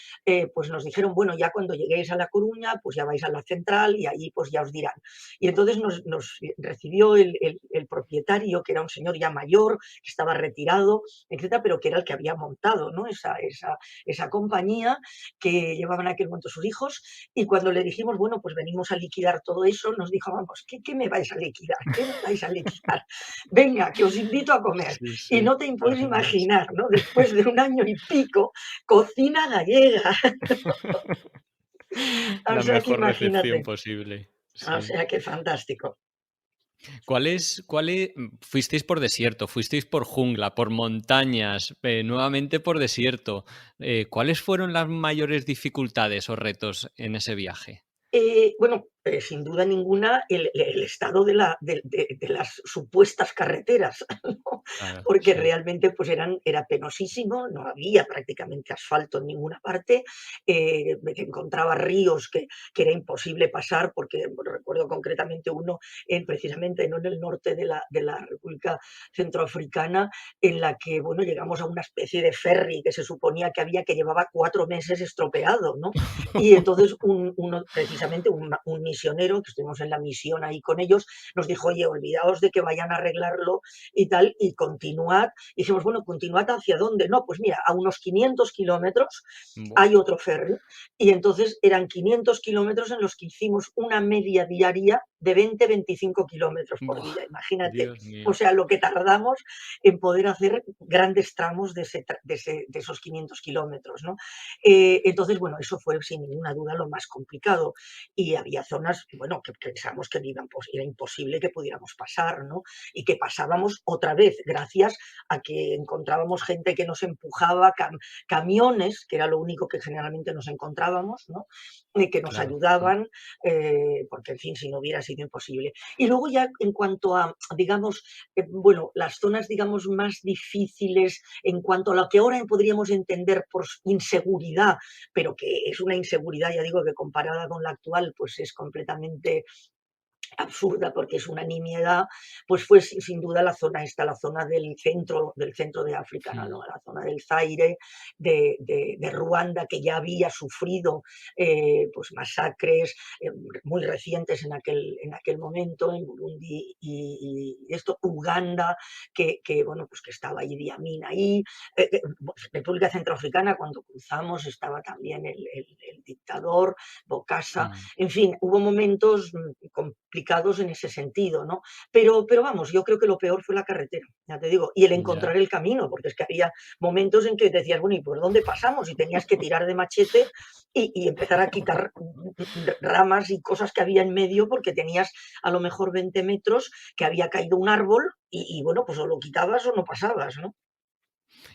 pues nos dijeron, bueno, ya cuando lleguéis a La Coruña, pues ya vais a la central y allí pues ya os dirán. Y entonces nos recibió el propietario, que era un señor ya mayor, que estaba retirado, etcétera, pero que era el que había montado, ¿no? Esa compañía que llevaban en aquel momento sus hijos. Y cuando le dijimos, bueno, pues venimos a liquidar todo eso, nos dijo, vamos, ¿qué me vais a liquidar? ¿Qué me vais a liquidar? Venga, que os invito a comer. Sí, Y sí. no te puedes Además. imaginar, ¿no? Después de un año y pico, cocina gallega. O La sea que mejor recepción imagínate. posible. O Sí. sea que fantástico. Fuisteis por desierto, fuisteis por jungla, por montañas, nuevamente por desierto? ¿Cuáles fueron las mayores dificultades o retos en ese viaje? Bueno, sin duda ninguna, el estado de las supuestas carreteras, ¿no? Claro, Porque sí. realmente pues era penosísimo, no había prácticamente asfalto en ninguna parte, te encontraba ríos que era imposible pasar, porque bueno, recuerdo concretamente uno precisamente ¿no? en el norte de la República Centroafricana, en la que bueno, llegamos a una especie de ferry que se suponía que había, que llevaba 4 meses estropeado, ¿no? Y entonces precisamente un misionero, que estuvimos en la misión ahí con ellos, nos dijo, oye, olvidaos de que vayan a arreglarlo y tal, y continuad. Y dijimos, bueno, continuad ¿hacia dónde? No, pues mira, a unos 500 kilómetros Buah, hay otro ferry. Y entonces eran 500 kilómetros en los que hicimos una media diaria de 20-25 kilómetros por buah, día, imagínate. Dios O mío. sea, lo que tardamos en poder hacer grandes tramos de esos 500 kilómetros, ¿no? Entonces, bueno, eso fue sin ninguna duda lo más complicado. Y había zonas, bueno, que pensábamos que era imposible que pudiéramos pasar, ¿no? Y que pasábamos otra vez, gracias a que encontrábamos gente que nos empujaba, camiones, que era lo único que generalmente nos encontrábamos, ¿no? Que nos Claro. Mm. ayudaban, porque, en fin, si no hubiera sido imposible. Y luego ya en cuanto a, digamos, bueno, las zonas, digamos, más difíciles en cuanto a lo que ahora podríamos entender por inseguridad, pero que es una inseguridad, ya digo, que comparada con la actual, pues es completamente absurda porque es una nimiedad, pues fue sin duda la zona esta, la zona del centro de África, ¿no? Mm. La zona del Zaire, de Ruanda, que ya había sufrido pues masacres muy recientes en aquel momento, en Burundi y esto, Uganda, bueno, pues que estaba Idi Amin ahí, República Centroafricana, cuando cruzamos estaba también el dictador Bokassa, Mm. en fin, hubo momentos complicados en ese sentido, ¿no? Pero vamos, yo creo que lo peor fue la carretera, ya te digo, y el Ya. encontrar el camino, porque es que había momentos en que decías, bueno, ¿y por dónde pasamos? Y tenías que tirar de machete y empezar a quitar ramas y cosas que había en medio, porque tenías a lo mejor 20 metros que había caído un árbol y bueno, pues o lo quitabas o no pasabas, ¿no?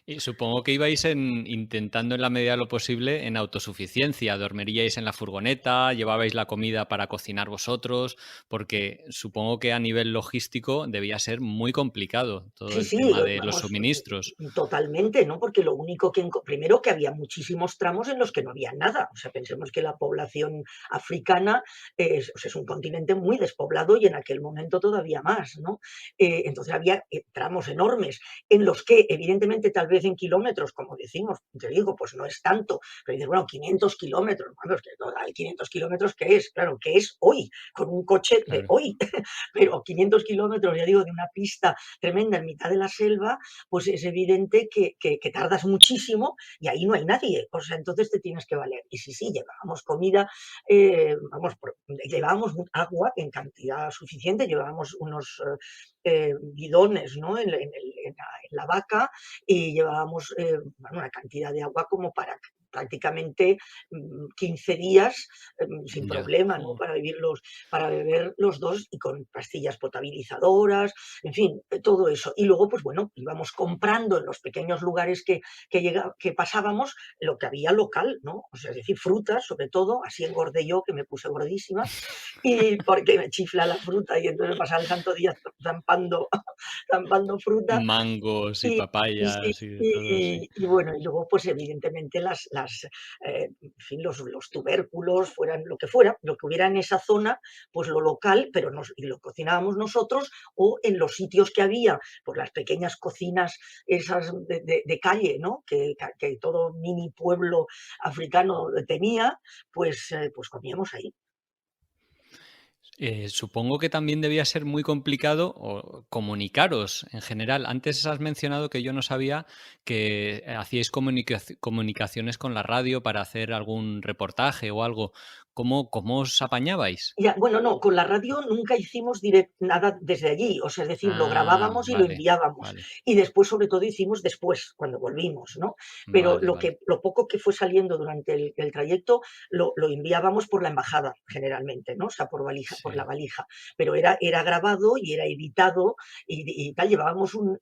Y supongo que ibais intentando en la medida de lo posible en autosuficiencia. Dormiríais en la furgoneta, llevabais la comida para cocinar vosotros, porque supongo que a nivel logístico debía ser muy complicado todo Sí, el sí, tema de los vamos, suministros. totalmente, ¿no? Porque lo único primero que había muchísimos tramos en los que no había nada. O sea, pensemos que la población africana o sea, es un continente muy despoblado y en aquel momento todavía más, ¿no? Entonces había tramos enormes en los que, evidentemente, tal vez en kilómetros, como decimos, te digo, pues no es tanto, pero dices, bueno, 500 kilómetros, bueno, es que total, 500 kilómetros, ¿qué es? Claro, ¿qué es hoy? Con un coche de Claro. hoy, pero 500 kilómetros, ya digo, de una pista tremenda en mitad de la selva, pues es evidente que tardas muchísimo y ahí no hay nadie. O sea, entonces te tienes que valer. Y sí, sí, llevábamos comida, llevábamos agua en cantidad suficiente, llevábamos unos bidones, ¿no? En la vaca y llevábamos bueno, una cantidad de agua como para prácticamente 15 días sin Ya. problema, ¿no? Jo. Para beber los dos y con pastillas potabilizadoras, en fin, todo eso. Y luego, pues bueno, íbamos comprando en los pequeños lugares que pasábamos lo que había local, ¿no? O sea, es decir, frutas, sobre todo, así engordé yo, que me puse gordísima, y porque me chifla la fruta, y entonces me pasaba el santo día zampando, zampando fruta, Mangos y y sí, papayas y de todo, sí. bueno, y luego, pues evidentemente las en fin, los tubérculos, fuera, lo que hubiera en esa zona, pues lo local, y lo cocinábamos nosotros, o en los sitios que había, pues las pequeñas cocinas esas de calle, ¿no? Que todo mini pueblo africano tenía, pues comíamos ahí. Supongo que también debía ser muy complicado comunicaros en general. Antes has mencionado que yo no sabía que hacíais comunicaciones con la radio para hacer algún reportaje o algo. ¿Cómo os apañabais? Ya, bueno, no, con la radio nunca hicimos nada desde allí, o sea, es decir, lo Ah, grabábamos y lo vale, enviábamos. vale, Y después, sobre todo, hicimos después, cuando volvimos, ¿no? Pero vale, vale. lo poco que fue saliendo durante el trayecto lo enviábamos por la embajada, generalmente, ¿no? O sea, por la Sí. valija. Pero era grabado y era editado y tal. Llevábamos un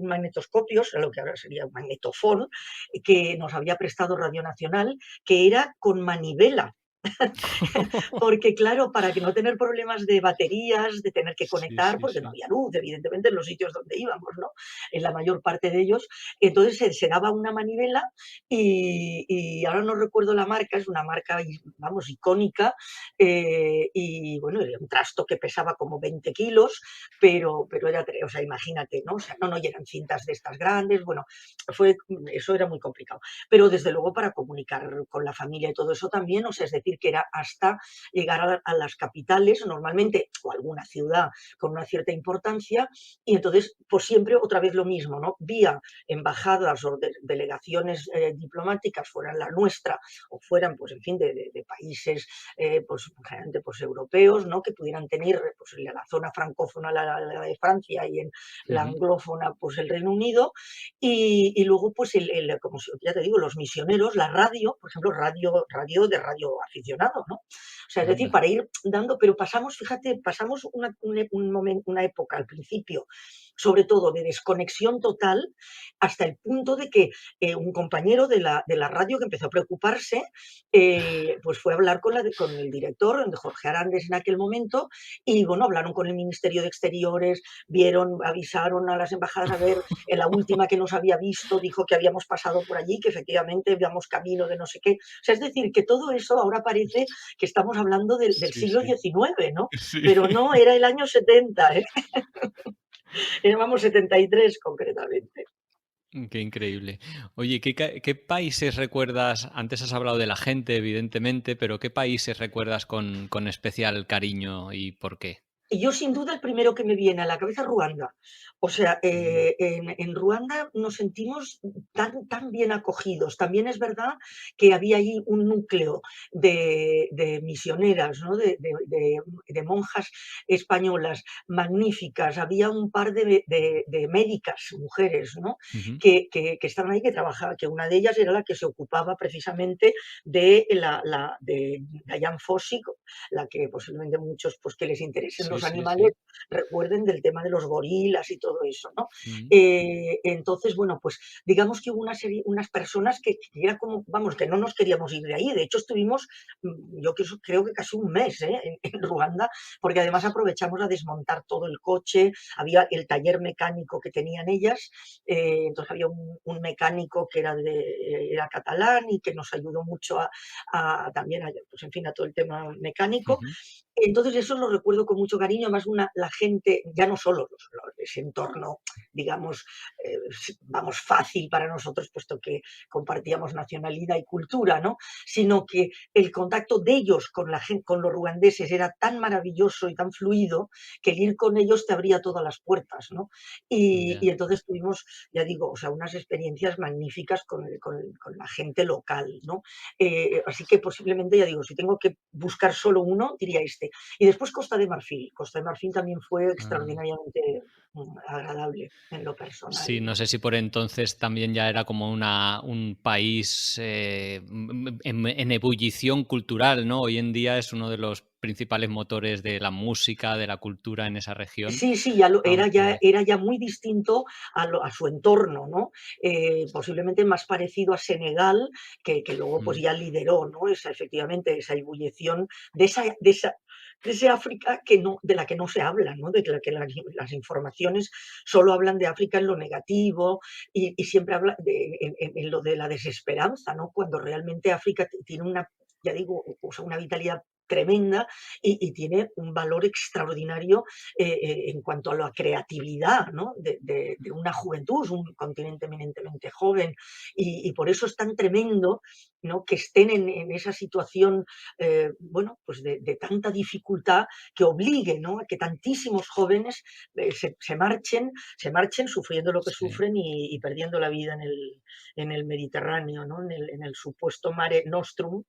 magnetoscopio, o sea, lo que ahora sería un magnetofón, que nos había prestado Radio Nacional, que era con manivela. Porque claro, para que no tener problemas de baterías, de tener que Sí, conectar, sí, porque no sí. había luz, evidentemente, en los sitios donde íbamos, ¿no? En la mayor parte de ellos. Entonces se daba una manivela y ahora no recuerdo la marca, es una marca, vamos, icónica, y bueno, era un trasto que pesaba como 20 kilos, pero era, o sea, imagínate, ¿no? O sea, no eran cintas de estas grandes, bueno, eso era muy complicado. Pero desde luego para comunicar con la familia y todo eso también, o sea, es decir, que era hasta llegar a las capitales normalmente, o alguna ciudad con una cierta importancia, y entonces, pues siempre otra vez lo mismo, ¿no? Vía embajadas o delegaciones diplomáticas, fueran la nuestra o fueran, pues en fin, de países, pues generalmente pues, europeos, ¿no? Que pudieran tener, pues en la zona francófona la de Francia y en la Ujú. anglófona, pues el Reino Unido, y luego, pues, como ya te digo, los misioneros, la radio, por ejemplo, radio de radio aficionado, ¿no? O sea, es decir, Anda. para ir dando, pero fíjate, pasamos una época al principio, sobre todo de desconexión total, hasta el punto de que un compañero de la radio que empezó a preocuparse, pues fue a hablar con el director, de Jorge Arandes en aquel momento, y bueno, hablaron con el Ministerio de Exteriores, avisaron a las embajadas a ver, en la última que nos había visto dijo que habíamos pasado por allí, que efectivamente íbamos camino de no sé qué. O sea, es decir, que todo eso ahora parece que estamos hablando del Sí, siglo sí. XIX, ¿no? Sí. Pero no, era el año 70, ¿eh? Era, vamos, 73 concretamente. Qué increíble. Oye, ¿qué países recuerdas? Antes has hablado de la gente, evidentemente, pero ¿qué países recuerdas con especial cariño y por qué? Y yo, sin duda, el primero que me viene a la cabeza es Ruanda. O sea, Mm, en Ruanda nos sentimos tan bien acogidos. También es verdad que había ahí un núcleo de misioneras, ¿no? De monjas españolas magníficas. Había un par de médicas, mujeres, ¿no? ujú. Que estaban ahí, que trabajaban, que una de ellas era la que se ocupaba precisamente de Diane Fossey, la que posiblemente muchos, pues, que les interesen Sí, los sí, animales sí. recuerden del tema de los gorilas y todo eso, ¿no? Mm, Entonces, bueno, pues digamos que hubo unas personas que era como, vamos, que no nos queríamos ir de ahí. De hecho, estuvimos, yo creo que casi un mes, ¿eh? En Ruanda, porque además aprovechamos a desmontar todo el coche, había el taller mecánico que tenían ellas, entonces había un mecánico que era catalán y que nos ayudó mucho también, pues en fin, a todo el tema mecánico. ujú. Entonces eso lo recuerdo con mucho cariño, además la gente, ya no solo ese entorno, digamos, vamos, fácil para nosotros, puesto que compartíamos nacionalidad y cultura, ¿no? Sino que el contacto de ellos con la gente, con los ruandeses era tan maravilloso y tan fluido que el ir con ellos te abría todas las puertas, ¿no? Ya. Y entonces tuvimos, ya digo, o sea, unas experiencias magníficas con la gente local, ¿no? Así que posiblemente, ya digo, si tengo que buscar solo uno, diría este. Y después Costa de Marfil. Costa de Marfil también fue Ah. extraordinariamente agradable en lo personal. Sí, no sé si por entonces también ya era como un país en ebullición cultural, ¿no? Hoy en día es uno de los principales motores de la música, de la cultura en esa región, Sí, sí, aunque era ya muy distinto a su entorno, ¿no? Posiblemente más parecido a Senegal, que luego pues mm, ya lideró, ¿no? Efectivamente, esa ebullición de ese África de la que no se habla, ¿no? De la que las informaciones publicaciones solo hablan de África en lo negativo y siempre hablan en lo de la desesperanza, ¿no? Cuando realmente África tiene una, ya digo, o sea, una vitalidad tremenda y tiene un valor extraordinario en cuanto a la creatividad, ¿no? De una juventud, es un continente eminentemente joven y por eso es tan tremendo, ¿no? Que estén en esa situación, bueno, pues de tanta dificultad que obligue, ¿no? A que tantísimos jóvenes se marchen sufriendo lo que Sí. sufren y perdiendo la vida en el Mediterráneo, ¿no? En el supuesto Mare Nostrum,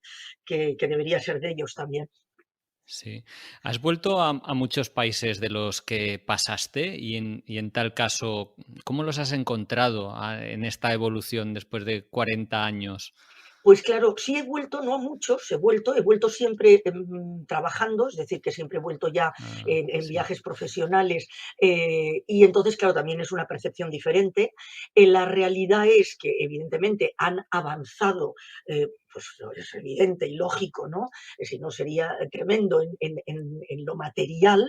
que debería ser de ellos también. Sí. ¿Has vuelto a muchos países de los que pasaste y en tal caso, cómo los has encontrado en esta evolución después de 40 años? Pues claro, sí he vuelto, no a muchos, he vuelto siempre trabajando, es decir, que siempre he vuelto ya Ah, en sí, viajes profesionales y entonces, claro, también es una percepción diferente. La realidad es que evidentemente han avanzado, pues es evidente y lógico, ¿no? Si no sería tremendo en lo material,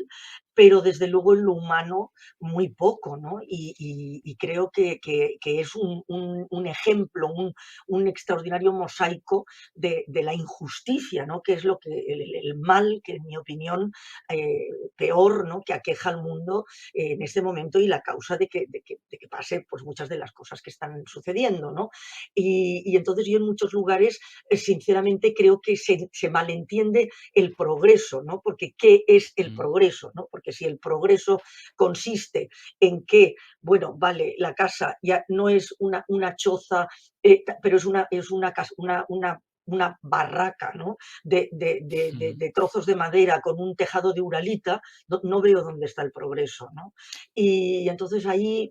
pero desde luego en lo humano muy poco, ¿no? Y creo que es un ejemplo, un extraordinario mosaico de la injusticia, ¿no? Que es lo que el mal que, en mi opinión, peor, ¿no? Que aqueja al mundo en este momento y la causa de que pase pues, muchas de las cosas que están sucediendo, ¿no? Y entonces yo en muchos lugares, sinceramente, creo que se malentiende el progreso, ¿no? Porque ¿qué es el mm, progreso? ¿No? Porque si el progreso consiste en que, bueno, vale, la casa ya no es una choza pero es una barraca, ¿no? mm. De trozos de madera con un tejado de uralita, no veo dónde está el progreso, ¿no? Y entonces ahí,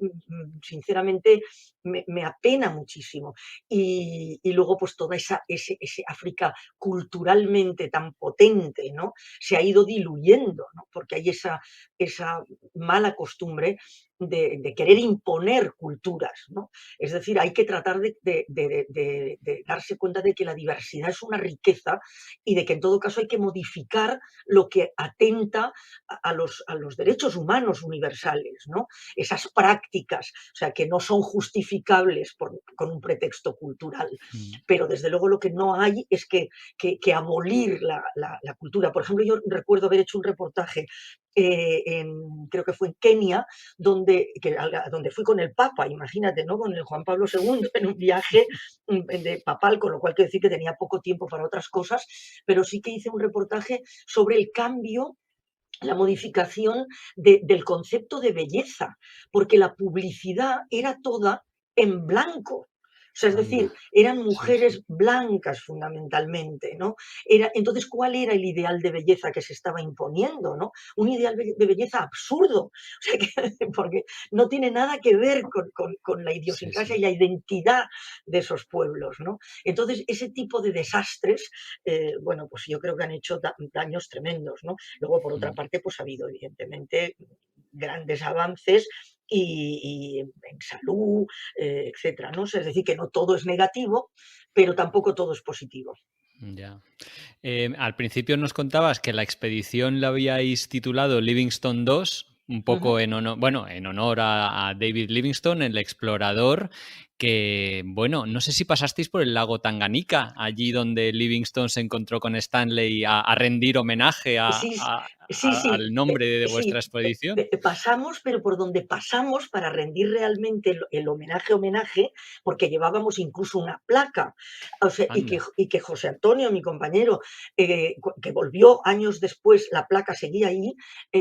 sinceramente, me apena muchísimo. Y luego, pues toda ese África culturalmente tan potente, ¿no? Se ha ido diluyendo, ¿no? Porque hay esa mala costumbre de querer imponer culturas, ¿no? Es decir, hay que tratar de darse cuenta de que la diversidad es una riqueza y de que en todo caso hay que modificar lo que atenta a los derechos humanos universales, ¿no? Esas prácticas, o sea, que no son justificables con un pretexto cultural. Mm. Pero desde luego lo que no hay es que abolir la cultura. Por ejemplo, yo recuerdo haber hecho un reportaje creo que fue en Kenia, donde fui con el Papa, imagínate, ¿no? Con el Juan Pablo II en un viaje de papal, con lo cual quiero decir que tenía poco tiempo para otras cosas, pero sí que hice un reportaje sobre el cambio, la modificación del concepto de belleza, porque la publicidad era toda en blanco. O sea, es Anda. decir, eran Sí, sí. mujeres blancas fundamentalmente, ¿no? Entonces, ¿cuál era el ideal de belleza que se estaba imponiendo, ¿no? Un ideal de belleza absurdo, o sea, que, porque no tiene nada que ver con la Sí, idiosincrasia sí. y la identidad de esos pueblos, ¿no? Entonces, ese tipo de desastres, bueno, pues yo creo que han hecho daños tremendos, ¿no? Luego, por otra Mm. parte, pues ha habido evidentemente grandes avances en salud, etcétera, ¿no? O sea, es decir, que no todo es negativo, pero tampoco todo es positivo. Ya. Al principio nos contabas que la expedición la habíais titulado Livingstone 2, un Ujú. poco en honor, bueno, en honor a David Livingstone, el explorador, que, bueno, no sé si pasasteis por el lago Tanganica, allí donde Livingstone se encontró con Stanley a rendir homenaje Sí, sí, al nombre de vuestra sí, expedición. pasamos, pero por donde pasamos para rendir realmente el homenaje, porque llevábamos incluso una placa, o sea, Anda. y que José Antonio, mi compañero, que volvió años después, la placa seguía ahí,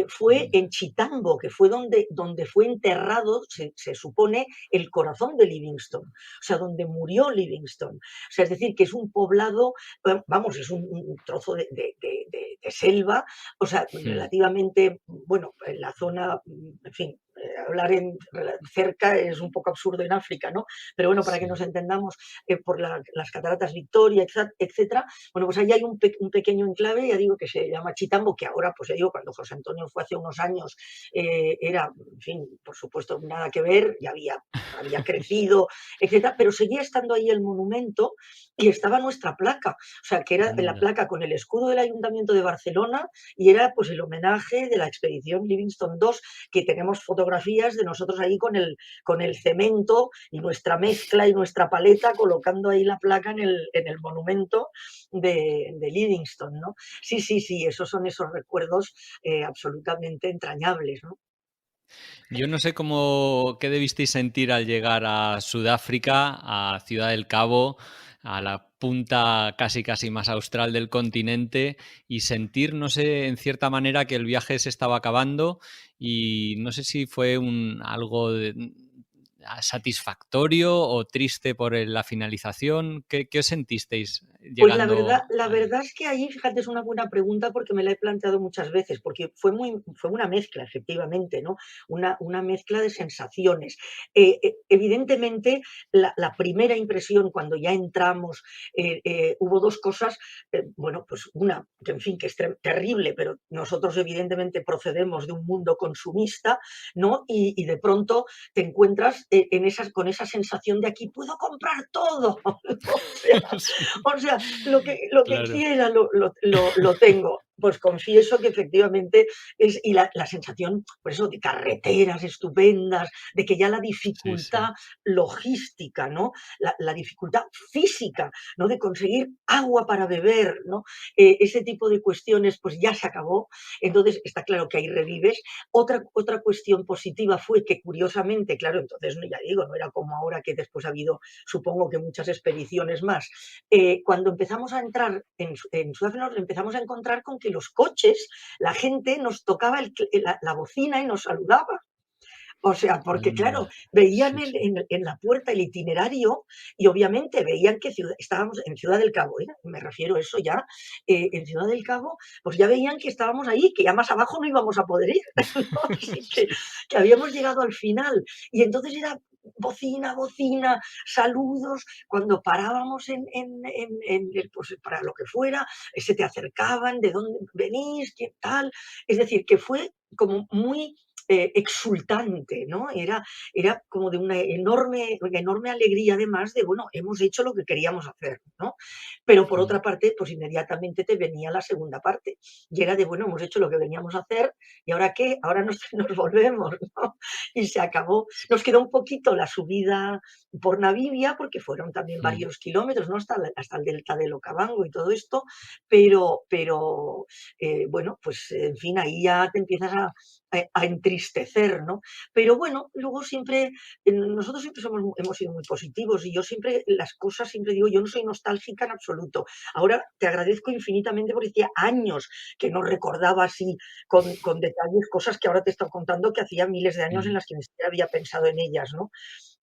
fue Mm, en Chitambo, que fue donde fue enterrado, se supone, el corazón de Livingstone, o sea, donde murió Livingstone. O sea, es decir, que es un poblado, vamos, es un trozo de selva, o sea, mm, relativamente, bueno, en la zona, en fin, hablar cerca es un poco absurdo en África, ¿no? Pero bueno, para que sí. nos entendamos, por las cataratas Victoria, etcétera, bueno, pues ahí hay un pequeño enclave, ya digo, que se llama Chitambo, que ahora, pues ya digo, cuando José Antonio fue hace unos años, era, en fin, por supuesto, nada que ver, ya había crecido, etcétera, pero seguía estando ahí el monumento y estaba nuestra placa, o sea, que era la Anda. placa con el escudo del Ayuntamiento de Barcelona y era pues el homenaje de la expedición Livingstone 2, que tenemos fotografías fotografías de nosotros ahí con el cemento y nuestra mezcla y nuestra paleta, colocando ahí la placa en el monumento de Livingstone, ¿no? Sí, sí, sí, esos son esos recuerdos absolutamente entrañables, ¿no? Yo no sé qué debisteis sentir al llegar a Sudáfrica, a Ciudad del Cabo, a la punta casi casi más austral del continente y sentir, no sé, en cierta manera que el viaje se estaba acabando y no sé si fue satisfactorio o triste por la finalización. ¿Qué os sentisteis Pues llegando la allí? verdad es que ahí, fíjate, es una buena pregunta porque me la he planteado muchas veces, porque fue una mezcla, efectivamente, ¿no? Una mezcla de sensaciones. Evidentemente, la primera impresión cuando ya entramos, hubo dos cosas, bueno, pues una, que en fin, que es terrible, pero nosotros evidentemente procedemos de un mundo consumista, ¿no? Y de pronto te encuentras con esa sensación de aquí puedo comprar todo, o sea, Sí, o sea, lo que claro. quiera lo tengo. Pues confieso que efectivamente y la sensación, por eso, de carreteras estupendas, de que ya la Sí, sí. dificultad logística, ¿no? La dificultad física, ¿no? De conseguir agua para beber, ¿no? Ese tipo de cuestiones, pues ya se acabó. Entonces, está claro que ahí revives. Otra cuestión positiva fue que, curiosamente, claro, entonces, ya digo, no era como ahora que después ha habido, supongo que muchas expediciones más, cuando empezamos a entrar en Sudáfrica nos empezamos a encontrar con que los coches, la gente nos tocaba la bocina y nos saludaba. O sea, porque Anda. claro, veían Sí, sí. en la puerta el itinerario y obviamente veían que estábamos en Ciudad del Cabo, ¿eh? Me refiero a eso ya, en Ciudad del Cabo, pues ya veían que estábamos ahí, que ya más abajo no íbamos a poder ir, ¿no? Así Sí. que habíamos llegado al final. Y entonces era bocina, bocina, saludos, cuando parábamos pues, para lo que fuera, se te acercaban, ¿de dónde venís? ¿Qué tal? Es decir, que fue como muy exultante, ¿no? Era como de una enorme alegría, además de, bueno, hemos hecho lo que queríamos hacer, ¿no? Pero por Mm. otra parte, pues inmediatamente te venía la segunda parte, y era de, bueno, hemos hecho lo que veníamos a hacer, ¿y ahora qué? Ahora nos volvemos, ¿no? Y se acabó. Nos quedó un poquito la subida por Namibia, porque fueron también Mm. varios kilómetros, ¿no? Hasta el delta del Okavango y todo esto, pero bueno, pues en fin, ahí ya te empiezas a entristecer, ¿no? Pero bueno, luego siempre, nosotros siempre hemos sido muy positivos y yo siempre, las cosas, siempre digo, yo no soy nostálgica en absoluto. Ahora te agradezco infinitamente porque hacía años que no recordaba así con detalles cosas que ahora te estoy contando que hacía miles de años en Mm. las que ni siquiera había pensado en ellas, ¿no?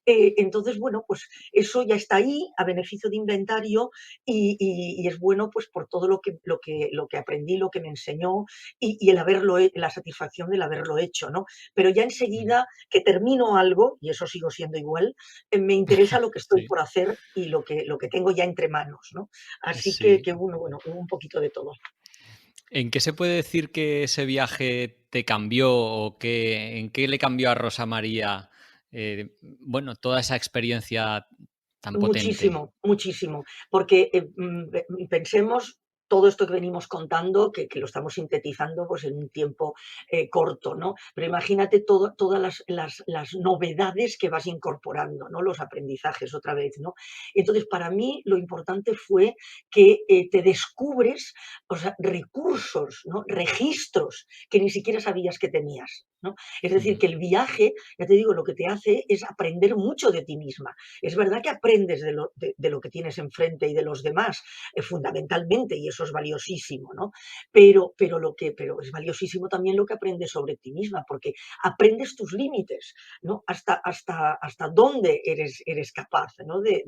Entonces, bueno, pues eso ya está ahí a beneficio de inventario y es bueno pues por todo lo que aprendí, lo que me enseñó y el la satisfacción del haberlo hecho, ¿no? Pero ya Mm. enseguida que termino algo, y eso sigo siendo igual, me interesa lo que estoy Sí, por hacer y lo que tengo ya entre manos, ¿no? Así sí. que uno, bueno, un poquito de todo. ¿En qué se puede decir que ese viaje te cambió o en qué le cambió a Rosa María, bueno, toda esa experiencia tan potente? Muchísimo, muchísimo, porque, pensemos todo esto que venimos contando, que lo estamos sintetizando, pues, en un tiempo, corto, ¿no? Pero imagínate todas las novedades que vas incorporando, ¿no? Los aprendizajes otra vez, ¿no? Entonces, para mí lo importante fue que, te descubres, o sea, recursos, ¿no? Registros que ni siquiera sabías que tenías, ¿no? Es decir, Mm. que el viaje, ya te digo, lo que te hace es aprender mucho de ti misma. Es verdad que aprendes de lo que tienes enfrente y de los demás, fundamentalmente, y eso es valiosísimo, ¿no? Pero es valiosísimo también lo que aprendes sobre ti misma, porque aprendes tus límites, ¿no? Hasta dónde eres capaz, ¿no? De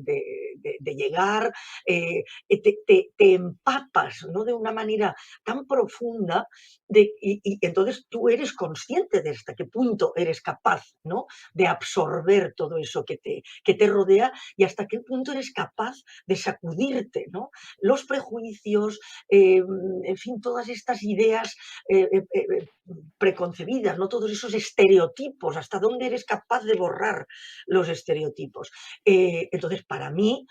llegar, te empapas, ¿no? De una manera tan profunda y entonces tú eres consciente de hasta qué punto eres capaz, ¿no? De absorber todo eso que te rodea y hasta qué punto eres capaz de sacudirte, ¿no? Los prejuicios, en fin, todas estas ideas preconcebidas, ¿no? Todos esos estereotipos, hasta dónde eres capaz de borrar los estereotipos. Entonces, para mí,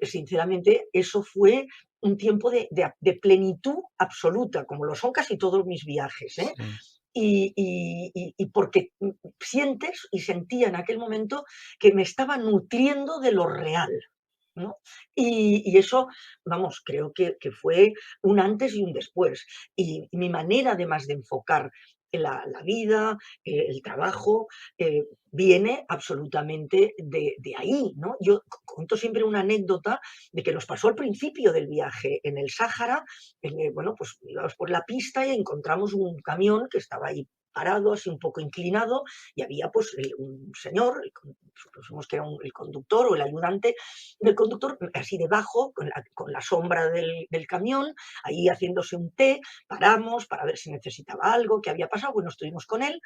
sinceramente, eso fue un tiempo de plenitud absoluta, como lo son casi todos mis viajes, ¿eh? Sí. y porque sientes y sentía en aquel momento que me estaba nutriendo de lo real, ¿no? Y eso, vamos, creo que fue un antes y un después. Y mi manera, además de enfocar la vida, el trabajo, viene absolutamente de ahí, ¿no? Yo cuento siempre una anécdota de que nos pasó al principio del viaje en el Sáhara, bueno, pues íbamos por la pista y encontramos un camión que estaba ahí parado, así un poco inclinado, y había pues un señor, supusimos que era el conductor o el ayudante del conductor, así debajo, con la sombra del camión, ahí haciéndose un té, paramos para ver si necesitaba algo, qué había pasado, bueno, estuvimos con él,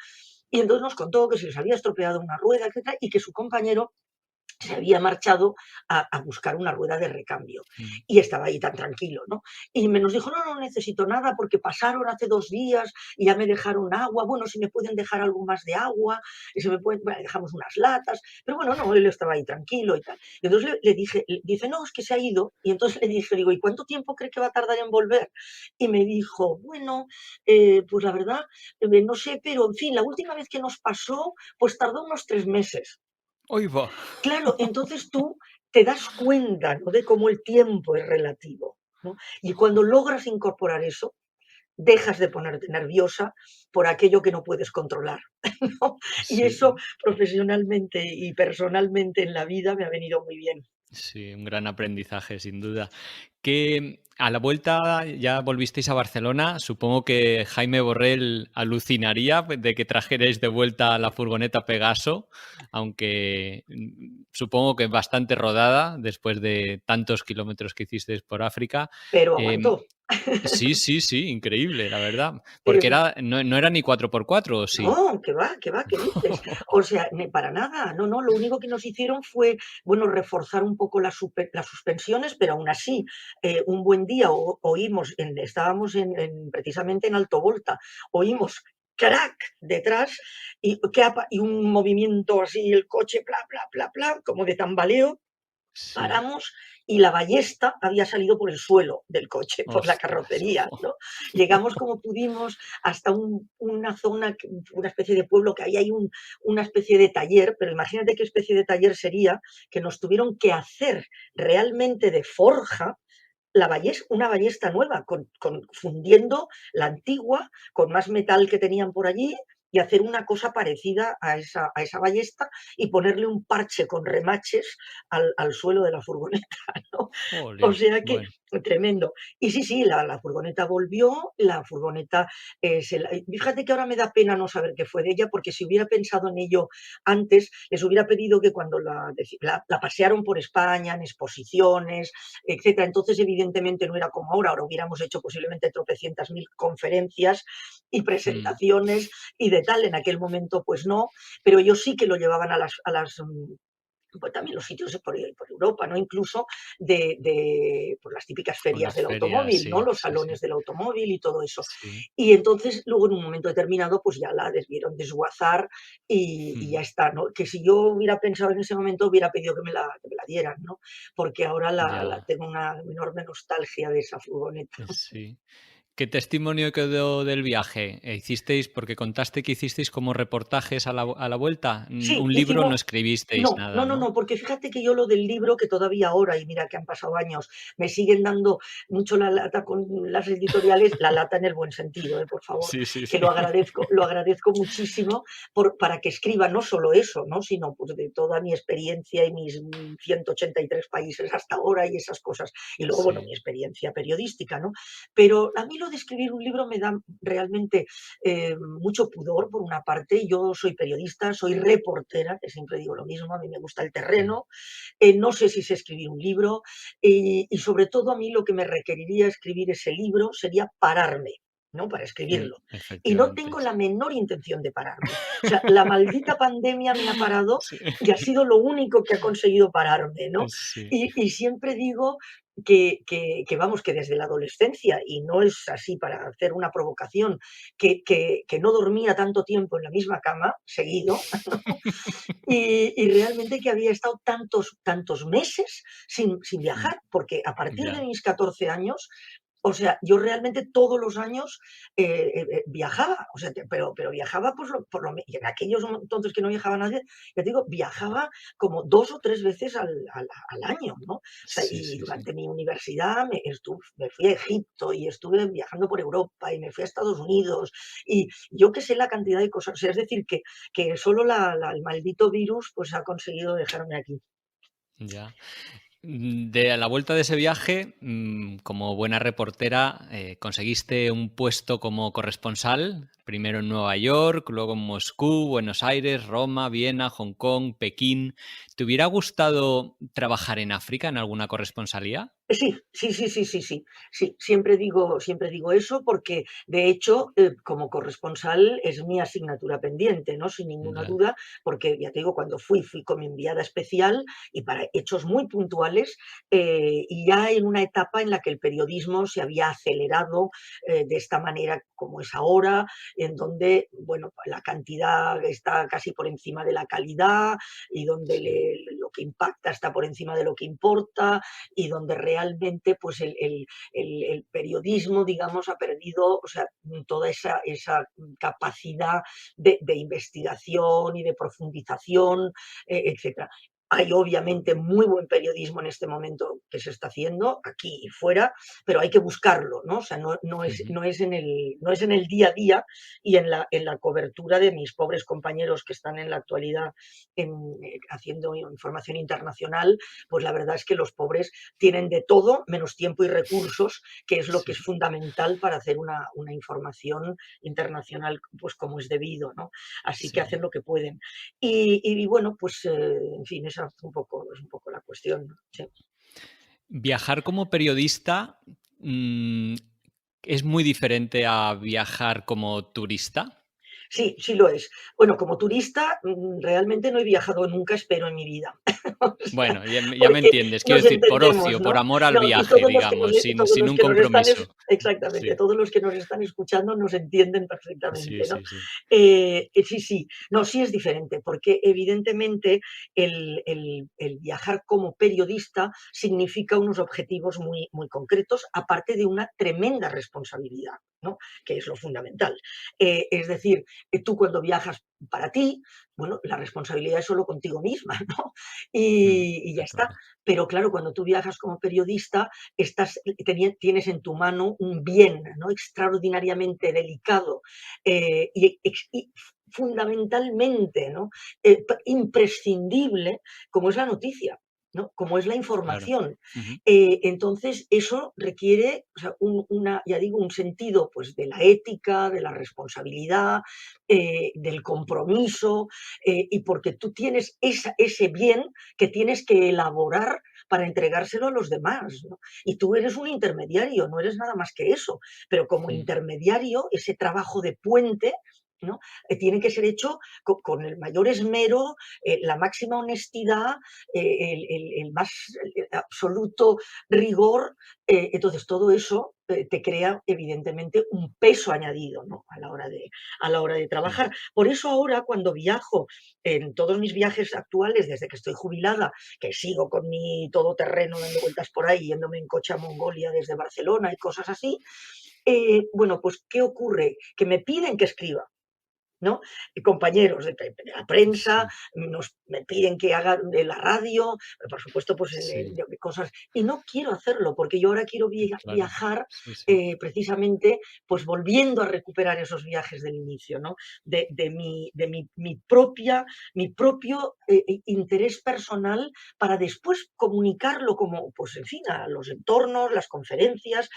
y entonces nos contó que se les había estropeado una rueda, etcétera, y que su compañero se había marchado a buscar una rueda de recambio Mm. y estaba ahí tan tranquilo, ¿no? Y me nos dijo, no, no necesito nada porque pasaron hace 2 días y ya me dejaron agua, bueno, si me pueden dejar algo más de agua, y se me pueden, bueno, dejamos unas latas, pero bueno, no, él estaba ahí tranquilo y tal. Y entonces le dije, dice, no, es que se ha ido, y entonces le dije, digo, ¿y cuánto tiempo cree que va a tardar en volver? Y me dijo, bueno, pues la verdad, no sé, pero en fin, la última vez que nos pasó, pues tardó unos 3 meses. ¡Uy, va! Claro, entonces tú te das cuenta, ¿no?, de cómo el tiempo es relativo, ¿no? Y cuando logras incorporar eso, dejas de ponerte nerviosa por aquello que no puedes controlar, ¿no? Y eso Sí. profesionalmente y personalmente en la vida me ha venido muy bien. Sí, un gran aprendizaje, sin duda. Que a la vuelta ya volvisteis a Barcelona. Supongo que Jaime Borrell alucinaría de que trajerais de vuelta la furgoneta Pegaso, aunque supongo que bastante rodada después de tantos kilómetros que hicisteis por África. Pero Em, aguantó. sí, sí, sí, increíble, la verdad. Porque Pero era, no era ni 4x4, ¿o sí? no, qué va, ¿qué dices? O sea, para nada, no, no, lo único que nos hicieron fue, bueno, reforzar un poco las suspensiones, pero aún así, un buen día oímos, estábamos precisamente en Alto Volta, oímos crack detrás y un movimiento así, el coche, pla, pla, pla, pla, como de tambaleo. Sí. Paramos y la ballesta había salido por el suelo del coche, por la Ostras. carrocería, ¿no? Llegamos como pudimos hasta una zona, una especie de pueblo que había ahí una especie de taller, pero imagínate qué especie de taller sería, que nos tuvieron que hacer realmente de forja una ballesta nueva, fundiendo la antigua con más metal que tenían por allí y hacer una cosa parecida a esa ballesta y ponerle un parche con remaches al suelo de la furgoneta, ¿no? O Jolín. sea que Bueno. tremendo. Y sí, sí, la furgoneta volvió, la furgoneta, fíjate que ahora me da pena no saber qué fue de ella, porque si hubiera pensado en ello antes, les hubiera pedido que cuando la pasearon por España, en exposiciones, etcétera. Entonces, evidentemente, no era como ahora. Ahora hubiéramos hecho posiblemente tropecientas mil conferencias y Mm. presentaciones y de tal. En aquel momento, pues no, pero ellos sí que lo llevaban pues también los sitios por Europa, ¿no? Incluso por las típicas O ferias las del ferias, automóvil, ¿no? sí, Los sí, sí. salones del automóvil y todo eso. Sí. Y entonces, luego en un momento determinado, pues ya la debieron desguazar y ya Mm. está, ¿no? Que si yo hubiera pensado en ese momento, hubiera pedido que me la dieran, ¿no? Porque ahora Ya, tengo una enorme nostalgia de esa furgoneta. sí. ¿Qué testimonio quedó del viaje? ¿Hicisteis, porque contaste que hicisteis como reportajes a la vuelta? Sí, Un libro no hicimos escribisteis no, no, nada, no, ¿no? no, porque fíjate que yo lo del libro, que todavía ahora, y mira que han pasado años, me siguen dando mucho la lata con las editoriales, la lata en el buen sentido, por favor, Sí, sí, que sí. lo agradezco muchísimo para que escriba no solo eso, ¿no? Sino, pues, de toda mi experiencia y mis 183 países hasta ahora y esas cosas. Y luego, bueno, mi Sí. experiencia periodística, ¿no? Pero a mí lo de escribir un libro me da realmente mucho pudor, por una parte. Yo soy periodista, soy reportera, que siempre digo lo mismo, a mí me gusta el Mm. terreno, no sé si sé escribir un libro, y sobre todo a mí lo que me requeriría escribir ese libro sería pararme, ¿no? Para escribirlo. Y no Efectivamente. tengo la menor intención de pararme. O sea, la maldita pandemia me ha parado Sí. y ha sido lo único que ha conseguido pararme, ¿no? Sí. Y siempre digo que vamos, que desde la adolescencia, y no es así para hacer una provocación, que no dormía tanto tiempo en la misma cama, seguido, y realmente que había estado tantos meses sin viajar, porque a partir de Ya. mis 14 años O sea, yo realmente todos los años viajaba, o sea, pero viajaba y en aquellos entonces que no viajaba nadie, ya te digo, viajaba como 2 o 3 veces al año, ¿no? O sea, Sí, y sí, sí. durante mi universidad me fui a Egipto y estuve viajando por Europa y me fui a Estados Unidos y yo que sé la cantidad de cosas, o sea, es decir, que solo el maldito virus pues ha conseguido dejarme aquí. Ya. De a la vuelta de ese viaje, como buena reportera, conseguiste un puesto como corresponsal, primero en Nueva York, luego en Moscú, Buenos Aires, Roma, Viena, Hong Kong, Pekín. ¿Te hubiera gustado trabajar en África en alguna corresponsalía? Sí, sí, sí, sí, sí, sí, sí, siempre digo eso porque, de hecho, como corresponsal es mi asignatura pendiente, ¿no? Sin ninguna Ya. duda, porque ya te digo, cuando fui como enviada especial y para hechos muy puntuales, y ya en una etapa en la que el periodismo se había acelerado, de esta manera como es ahora, en donde, bueno, la cantidad está casi por encima de la calidad y donde Sí. lo que impacta está por encima de lo que importa y donde realmente pues el periodismo, digamos, ha perdido, o sea, toda esa capacidad de investigación y de profundización, etcétera. Hay obviamente muy buen periodismo en este momento que se está haciendo aquí y fuera, pero hay que buscarlo, ¿no? O sea, Ujú. no es en el día a día y en la cobertura de mis pobres compañeros que están en la actualidad haciendo información internacional, pues la verdad es que los pobres tienen de todo menos tiempo y recursos, que es lo que Sí. es fundamental para hacer una información internacional pues como es debido, ¿no? Así que Sí. hacen lo que pueden. Y bueno, pues en fin, esa es un poco la cuestión, ¿no? Sí. Viajar como periodista, mm, ¿es muy diferente a viajar como turista? Sí, sí lo es. Bueno, como turista, realmente no he viajado nunca, espero, en mi vida. O sea, Bueno, ya me porque entiendes. Quiero nos decir, por entendemos, ocio, por ¿no? amor al No, y viaje, digamos, todos sin los un que nos están compromiso. exactamente, Sí, todos los que nos están escuchando nos entienden sí, perfectamente, ¿no? sí, sí. Sí, sí. No, sí es diferente, porque evidentemente el viajar como periodista significa unos objetivos muy, muy concretos, aparte de una tremenda responsabilidad, ¿no? Que es lo fundamental. Es decir, tú cuando viajas para ti, bueno, la responsabilidad es solo contigo misma, ¿no? Y ya Está está. claro. Pero claro, cuando tú viajas como periodista, tienes en tu mano un bien, ¿no? Extraordinariamente delicado y fundamentalmente, ¿no? Imprescindible, como es la noticia, ¿no? Como es la Claro. información. Ujú. Entonces, eso requiere, o sea, ya digo, un sentido pues, de la ética, de la responsabilidad, del compromiso, y porque tú tienes ese bien que tienes que elaborar para entregárselo a los demás, ¿no? Y tú eres un intermediario, no eres nada más que eso, pero como Mm. intermediario, ese trabajo de puente, ¿no? Tiene que ser hecho con el mayor esmero, la máxima honestidad, el más absoluto rigor. Entonces, todo eso te crea, evidentemente, un peso añadido, ¿no? A la hora de Sí. trabajar. Por eso ahora, cuando viajo, en todos mis viajes actuales, desde que estoy jubilada, que sigo con mi todoterreno dando vueltas por ahí, yéndome en coche a Mongolia desde Barcelona y cosas así, bueno, pues, ¿qué ocurre? Que me piden que escriba, ¿no? Y compañeros de la prensa Sí. me piden que haga de la radio, por supuesto, pues Sí. de cosas. Y no quiero hacerlo, porque yo ahora quiero Claro. viajar Sí, sí. precisamente, pues volviendo a recuperar esos viajes del inicio, ¿no? Mi propio interés personal para después comunicarlo como, pues en fin, a los entornos, las conferencias,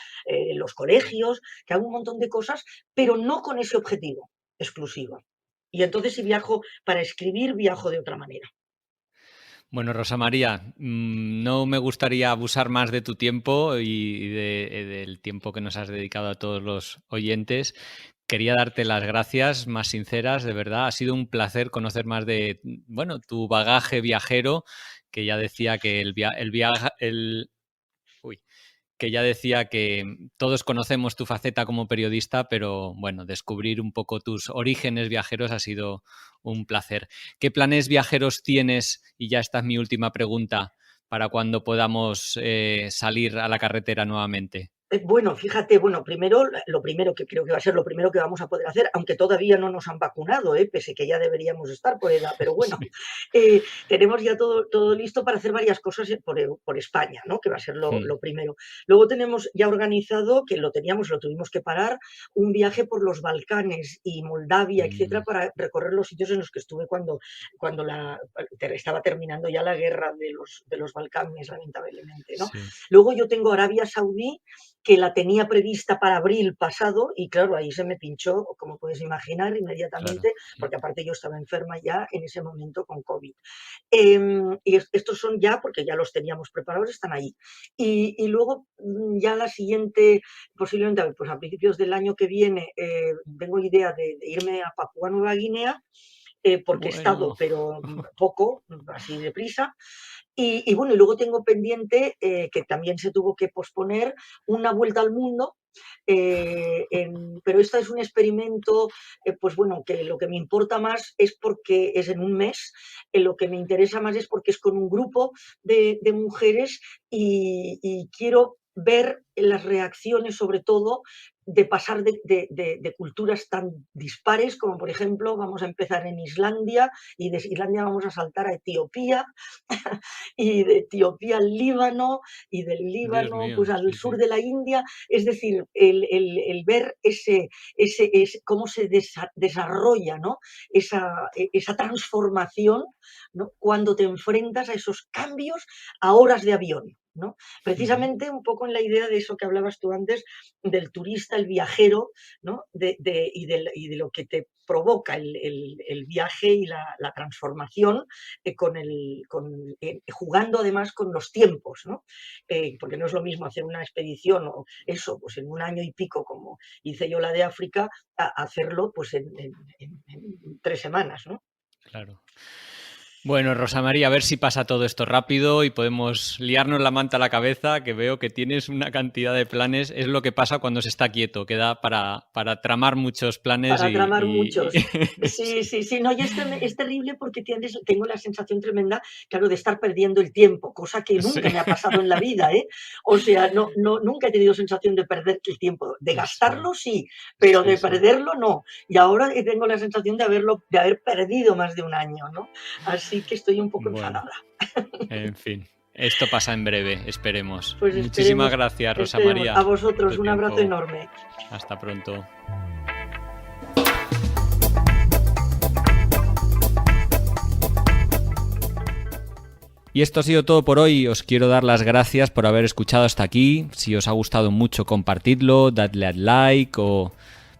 los colegios, que hago un montón de cosas, pero no con ese objetivo exclusiva. Y entonces si viajo para escribir, viajo de otra manera. Bueno, Rosa María, no me gustaría abusar más de tu tiempo y del tiempo que nos has dedicado a todos los oyentes. Quería darte las gracias más sinceras, de verdad. Ha sido un placer conocer más de, bueno, tu bagaje viajero, que ya decía que uy, que ya decía que todos conocemos tu faceta como periodista, pero bueno, descubrir un poco tus orígenes viajeros ha sido un placer. ¿Qué planes viajeros tienes? Y ya esta es mi última pregunta para cuando podamos salir a la carretera nuevamente. Bueno, fíjate, primero, lo primero que creo que va a ser lo primero que vamos a poder hacer, aunque todavía no nos han vacunado, pese que ya deberíamos estar por edad, pero bueno, Sí. tenemos ya todo listo para hacer varias cosas por España, ¿no? Que va a ser Mm, lo primero. Luego tenemos ya organizado, que lo tuvimos que parar, un viaje por los Balcanes y Moldavia, etcétera, mm, para recorrer los sitios en los que estuve cuando estaba terminando ya la guerra de los Balcanes, lamentablemente, ¿no? sí, Luego yo tengo Arabia Saudí, que la tenía prevista para abril pasado y claro, ahí se me pinchó, como puedes imaginar, claro. inmediatamente, Mm, porque aparte yo estaba enferma ya en ese momento con COVID. Estos son ya, porque ya los teníamos preparados, están ahí. Y luego ya la siguiente, posiblemente pues a principios del año que viene, tengo idea de irme a Papúa Nueva Guinea, porque he estado, Bueno, pero poco, así deprisa. Bueno, y luego tengo pendiente, que también se tuvo que posponer, una vuelta al mundo, pero esta es un experimento, pues bueno, que lo que me importa más es porque es en un mes, lo que me interesa más es porque es con un grupo de mujeres y quiero ver las reacciones, sobre todo, de pasar de culturas tan dispares como, por ejemplo, vamos a empezar en Islandia y de Islandia vamos a saltar a Etiopía y de Etiopía al Líbano y del Dios Líbano pues mío, al sí, sur sí. de la India. Es decir, el ver cómo se desarrolla, ¿no? Esa transformación, ¿no? Cuando te enfrentas a esos cambios a horas de avión, ¿no? Ujú. Precisamente un poco en la idea de eso que hablabas tú antes, del turista, el viajero, ¿no? Y de lo que te provoca el viaje y la transformación, jugando además con los tiempos, ¿no? Porque no es lo mismo hacer una expedición o eso, pues en un año y pico, como hice yo la de África, a hacerlo pues en 3 semanas, ¿no? Claro. Bueno, Rosa María, a ver si pasa todo esto rápido y podemos liarnos la manta a la cabeza, que veo que tienes una cantidad de planes. Es lo que pasa cuando se está quieto, que da para tramar muchos planes Para tramar y- muchos. Sí. Sí, sí, sí. No, y es terrible porque tengo la sensación tremenda, claro, de estar perdiendo el tiempo, cosa que Sí. nunca me ha pasado en la vida, ¿eh? O sea, nunca he tenido sensación de perder el tiempo. De Sí, gastarlo sí, pero sí, de sí. perderlo no. Y ahora tengo la sensación de haber perdido más de un año, ¿no? Así que estoy un poco Bueno, enfadada. en fin. Esto pasa en breve, esperemos. Pues Muchísimas gracias, Rosa esperemos. A María, por vosotros tu un abrazo tiempo. enorme. Hasta pronto. Y esto ha sido todo por hoy. Os quiero dar las gracias por haber escuchado hasta aquí. Si os ha gustado mucho, compartidlo, dadle al like o,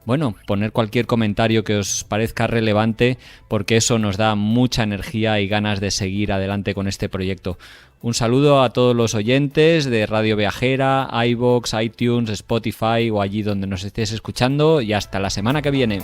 bueno, poner cualquier comentario que os parezca relevante, porque eso nos da mucha energía y ganas de seguir adelante con este proyecto. Un saludo a todos los oyentes de Radio Viajera, iVoox, iTunes, Spotify o allí donde nos estés escuchando y hasta la semana que viene.